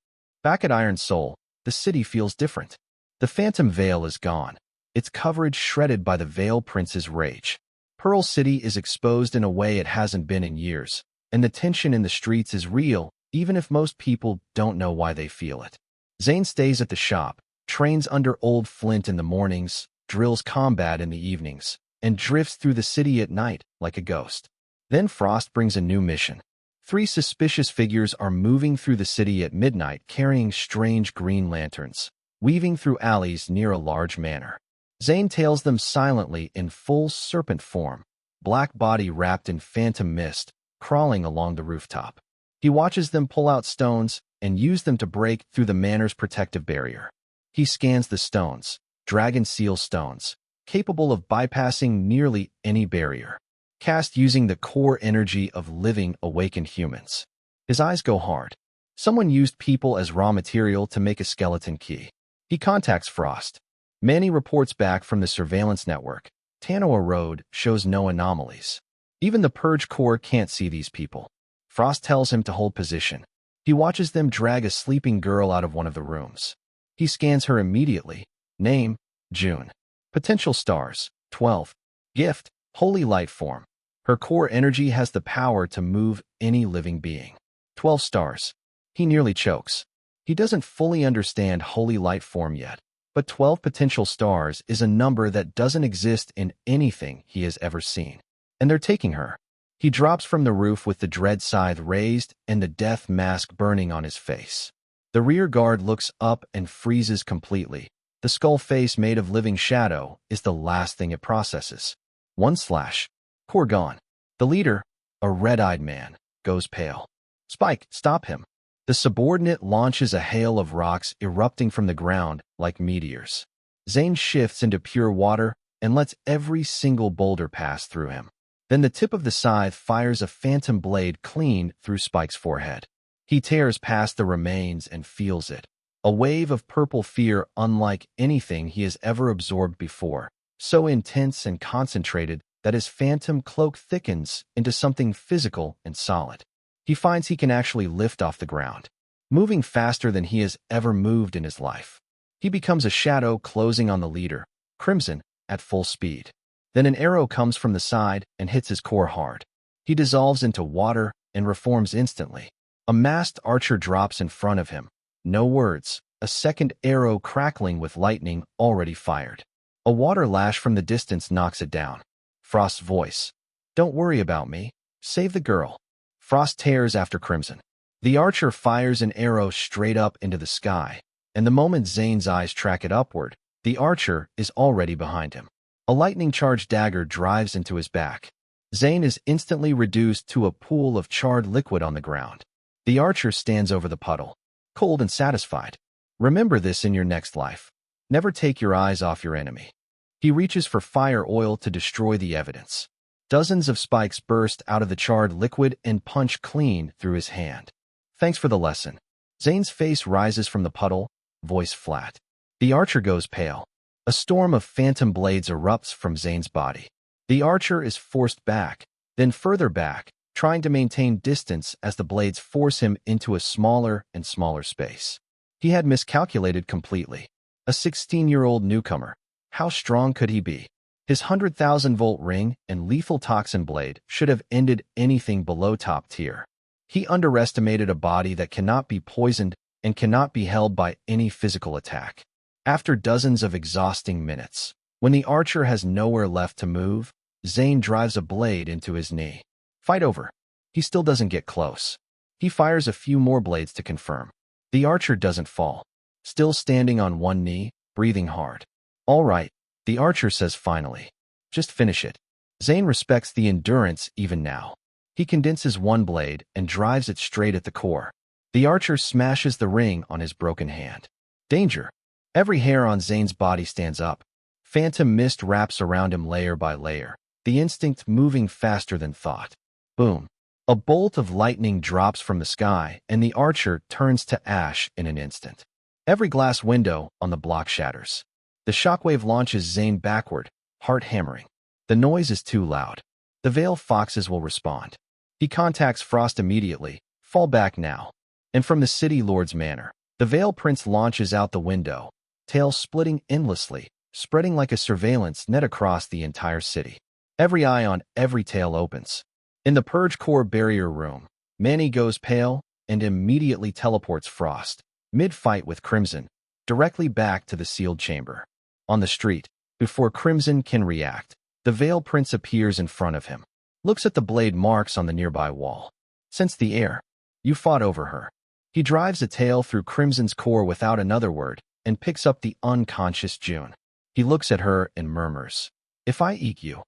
Back at Iron Soul, the city feels different. The phantom veil is gone, its coverage shredded by the Veil Prince's rage. Pearl City is exposed in a way it hasn't been in years, and the tension in the streets is real, even if most people don't know why they feel it. Zane stays at the shop, trains under Old Flint in the mornings, drills combat in the evenings, and drifts through the city at night like a ghost. Then Frost brings a new mission. 3 suspicious figures are moving through the city at midnight carrying strange green lanterns, weaving through alleys near a large manor. Zane tails them silently in full serpent form, black body wrapped in phantom mist, crawling along the rooftop. He watches them pull out stones and use them to break through the manor's protective barrier. He scans the stones, dragon seal stones, capable of bypassing nearly any barrier, cast using the core energy of living, awakened humans. His eyes go hard. Someone used people as raw material to make a skeleton key. He contacts Frost. Manny reports back from the surveillance network. Tanoa Road shows no anomalies. Even the Purge Corps can't see these people. Frost tells him to hold position. He watches them drag a sleeping girl out of one of the rooms. He scans her immediately. Name, June. Potential stars, 12. Gift, Holy Light Form. Her core energy has the power to move any living being. 12 stars. He nearly chokes. He doesn't fully understand Holy Light Form yet, but 12 potential stars is a number that doesn't exist in anything he has ever seen. And they're taking her. He drops from the roof with the dread scythe raised and the death mask burning on his face. The rear guard looks up and freezes completely. The skull face made of living shadow is the last thing it processes. 1 slash. Core gone. The leader, a red-eyed man, goes pale. Spike, stop him. The subordinate launches a hail of rocks erupting from the ground like meteors. Zane shifts into pure water and lets every single boulder pass through him. Then the tip of the scythe fires a phantom blade clean through Spike's forehead. He tears past the remains and feels it. A wave of purple fear unlike anything he has ever absorbed before, so intense and concentrated that his phantom cloak thickens into something physical and solid. He finds he can actually lift off the ground, moving faster than he has ever moved in his life. He becomes a shadow closing on the leader, Crimson, at full speed. Then an arrow comes from the side and hits his core hard. He dissolves into water and reforms instantly. A masked archer drops in front of him. No words, a second arrow crackling with lightning already fired. A water lash from the distance knocks it down. Frost's voice. Don't worry about me. Save the girl. Frost tears after Crimson. The archer fires an arrow straight up into the sky, and the moment Zane's eyes track it upward, the archer is already behind him. A lightning-charged dagger drives into his back. Zane is instantly reduced to a pool of charred liquid on the ground. The archer stands over the puddle, cold and satisfied. Remember this in your next life. Never take your eyes off your enemy. He reaches for fire oil to destroy the evidence. Dozens of spikes burst out of the charred liquid and punch clean through his hand. Thanks for the lesson. Zane's face rises from the puddle, voice flat. The archer goes pale. A storm of phantom blades erupts from Zane's body. The archer is forced back, then further back, trying to maintain distance as the blades force him into a smaller and smaller space. He had miscalculated completely. A 16-year-old newcomer. How strong could he be? His 100,000-volt ring and lethal toxin blade should have ended anything below top tier. He underestimated a body that cannot be poisoned and cannot be held by any physical attack. After dozens of exhausting minutes, when the archer has nowhere left to move, Zane drives a blade into his knee. Fight over. He still doesn't get close. He fires a few more blades to confirm. The archer doesn't fall. Still standing on one knee, breathing hard. All right, the archer says finally. Just finish it. Zane respects the endurance even now. He condenses one blade and drives it straight at the core. The archer smashes the ring on his broken hand. Danger. Every hair on Zane's body stands up. Phantom mist wraps around him layer by layer, the instinct moving faster than thought. Boom. A bolt of lightning drops from the sky, and the archer turns to ash in an instant. Every glass window on the block shatters. The shockwave launches Zane backward, heart hammering. The noise is too loud. The Veiled Foxes will respond. He contacts Frost immediately. Fall back now. And from the city lord's manor, the Veil Prince launches out the window, tail splitting endlessly, spreading like a surveillance net across the entire city. Every eye on every tail opens. In the Purge Core barrier room, Manny goes pale and immediately teleports Frost, mid-fight with Crimson, directly back to the sealed chamber. On the street, before Crimson can react, the Veil Prince appears in front of him, looks at the blade marks on the nearby wall. Sense the air. You fought over her. He drives a tail through Crimson's core without another word and picks up the unconscious June. He looks at her and murmurs, "If I eat you,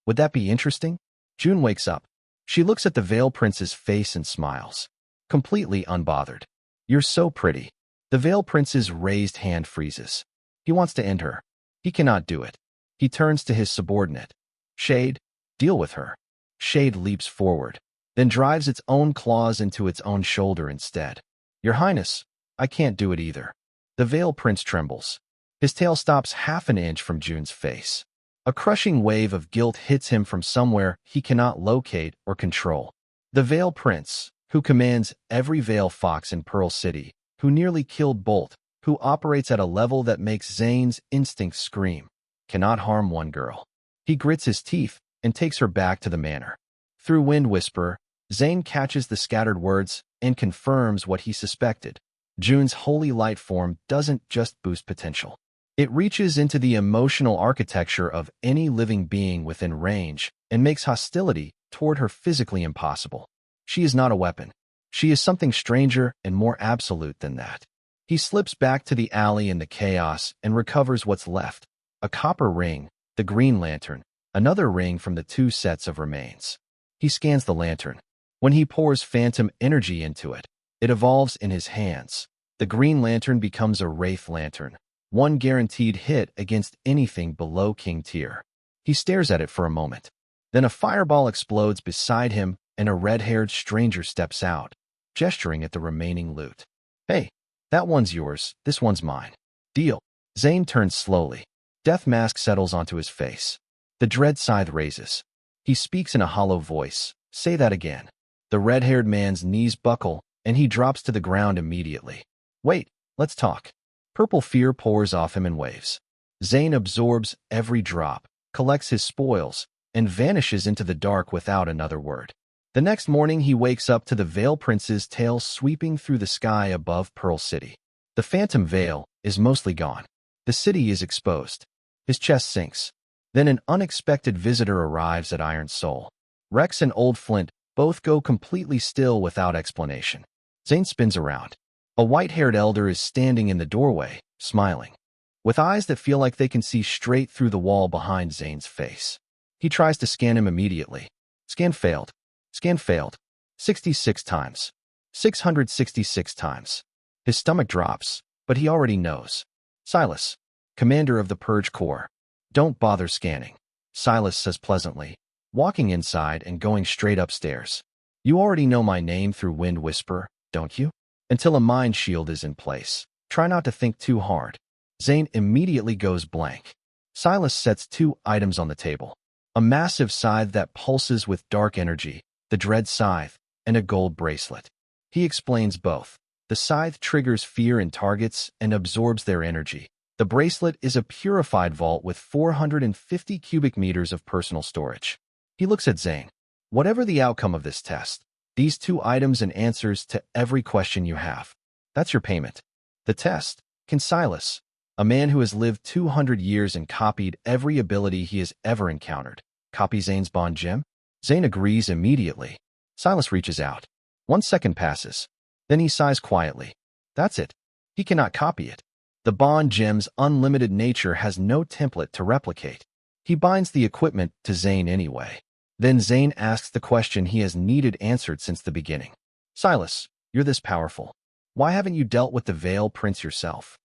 would that be interesting?" June wakes up. She looks at the Veil Prince's face and smiles, completely unbothered. "You're so pretty." The Veil Prince's raised hand freezes. He wants to end her. He cannot do it. He turns to his subordinate. "Shade, deal with her." Shade leaps forward, then drives its own claws into its own shoulder instead. "Your Highness, I can't do it either." The Veil Prince trembles. His tail stops half an inch from June's face. A crushing wave of guilt hits him from somewhere he cannot locate or control. The Veil Prince, who commands every Veil Fox in Pearl City, who nearly killed Bolt, who operates at a level that makes Zane's instincts scream, cannot harm one girl. He grits his teeth and takes her back to the manor. Through Wind Whisper, Zane catches the scattered words and confirms what he suspected. June's holy light form doesn't just boost potential. It reaches into the emotional architecture of any living being within range and makes hostility toward her physically impossible. She is not a weapon. She is something stranger and more absolute than that. He slips back to the alley in the chaos and recovers what's left. A copper ring, the green lantern, another ring from the 2 sets of remains. He scans the lantern. When he pours phantom energy into it, it evolves in his hands. The green lantern becomes a wraith lantern, one guaranteed hit against anything below King tier. He stares at it for a moment. Then a fireball explodes beside him and a red-haired stranger steps out, gesturing at the remaining loot. "Hey, that one's yours, this one's mine." "Deal." Zane turns slowly. Death mask settles onto his face. The dread scythe raises. He speaks in a hollow voice. "Say that again." The red-haired man's knees buckle, and he drops to the ground immediately. "Wait, let's talk." Purple fear pours off him in waves. Zane absorbs every drop, collects his spoils, and vanishes into the dark without another word. The next morning he wakes up to the Veil Prince's tail sweeping through the sky above Pearl City. The phantom veil is mostly gone. The city is exposed. His chest sinks. Then an unexpected visitor arrives at Iron Soul. Rex and Old Flint both go completely still without explanation. Zane spins around. A white-haired elder is standing in the doorway, smiling, with eyes that feel like they can see straight through the wall behind Zane's face. He tries to scan him immediately. Scan failed. Scan failed. 66 times. 666 times. His stomach drops, but he already knows. "Silas, commander of the Purge Corps. Don't bother scanning," Silas says pleasantly, walking inside and going straight upstairs. "You already know my name through Wind Whisper, don't you? Until a mind shield is in place. Try not to think too hard." Zane immediately goes blank. Silas sets 2 items on the table. A massive scythe that pulses with dark energy, the dread scythe, and a gold bracelet. He explains both. The scythe triggers fear in targets and absorbs their energy. The bracelet is a purified vault with 450 cubic meters of personal storage. He looks at Zane. "Whatever the outcome of this test, these 2 items and answers to every question you have. That's your payment." The test. Can Silas, a man who has lived 200 years and copied every ability he has ever encountered, copy Zane's bond gem? Zane agrees immediately. Silas reaches out. 1 second passes. Then he sighs quietly. That's it. He cannot copy it. The bond gem's unlimited nature has no template to replicate. He binds the equipment to Zane anyway. Then Zane asks the question he has needed answered since the beginning. "Silas, you're this powerful. Why haven't you dealt with the Veil Prince yourself?"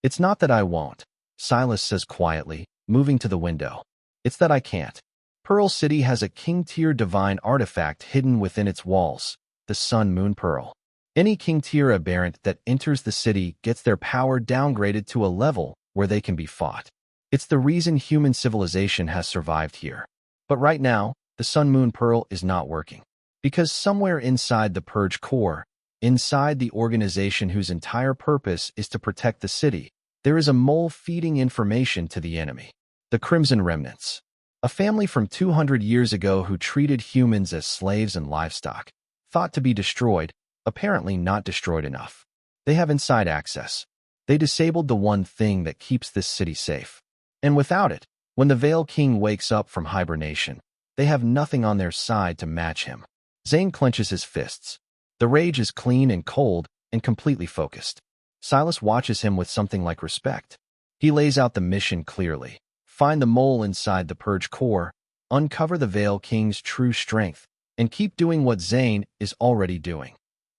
"It's not that I won't," Silas says quietly, moving to the window. "It's that I can't. Pearl City has a king-tier divine artifact hidden within its walls, the Sun Moon Pearl. Any king-tier aberrant that enters the city gets their power downgraded to a level where they can be fought. It's the reason human civilization has survived here. But right now, the Sun Moon Pearl is not working. Because somewhere inside the Purge core, inside the organization whose entire purpose is to protect the city, there is a mole feeding information to the enemy. The Crimson Remnants. A family from 200 years ago who treated humans as slaves and livestock, thought to be destroyed, apparently not destroyed enough. They have inside access. They disabled the one thing that keeps this city safe. And without it, when the Veil King wakes up from hibernation, they have nothing on their side to match him. Zane clenches his fists. The rage is clean and cold and completely focused. Silas watches him with something like respect. He lays out the mission clearly. Find the mole inside the Purge core, uncover the Veil King's true strength, and keep doing what Zane is already doing.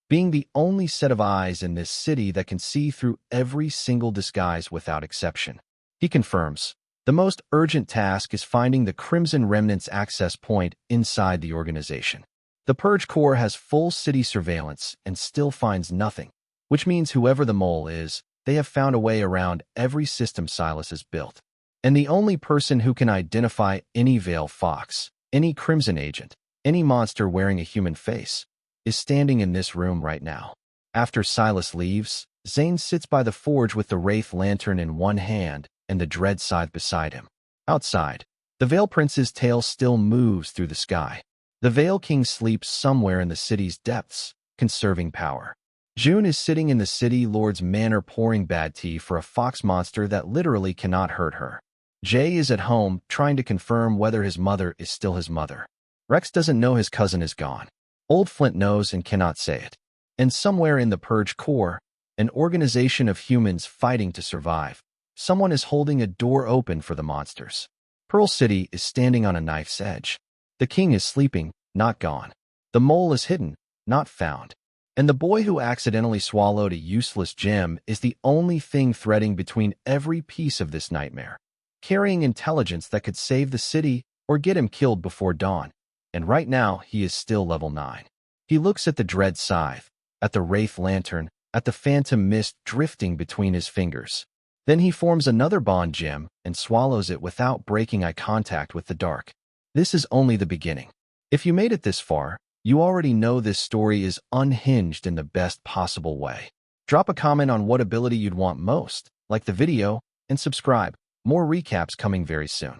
Being the only set of eyes in this city that can see through every single disguise without exception. He confirms, the most urgent task is finding the Crimson Remnant's access point inside the organization. The Purge core has full city surveillance and still finds nothing, which means whoever the mole is, they have found a way around every system Silas has built. And the only person who can identify any Veil Fox, any Crimson Agent, any monster wearing a human face, is standing in this room right now. After Silas leaves, Zane sits by the forge with the Wraith Lantern in one hand and the Dread Scythe beside him. Outside, the Veil Prince's tail still moves through the sky. The Veil King sleeps somewhere in the city's depths, conserving power. June is sitting in the city lord's manor pouring bad tea for a fox monster that literally cannot hurt her. Jay is at home, trying to confirm whether his mother is still his mother. Rex doesn't know his cousin is gone. Old Flint knows and cannot say it. And somewhere in the Purge core, an organization of humans fighting to survive, someone is holding a door open for the monsters. Pearl City is standing on a knife's edge. The king is sleeping, not gone. The mole is hidden, not found. And the boy who accidentally swallowed a useless gem is the only thing threading between every piece of this nightmare, carrying intelligence that could save the city or get him killed before dawn. And right now, he is still level 9. He looks at the Dread Scythe, at the Wraith Lantern, at the Phantom Mist drifting between his fingers. Then he forms another bond gem and swallows it without breaking eye contact with the dark. This is only the beginning. If you made it this far, you already know this story is unhinged in the best possible way. Drop a comment on what ability you'd want most, like the video, and subscribe. More recaps coming very soon.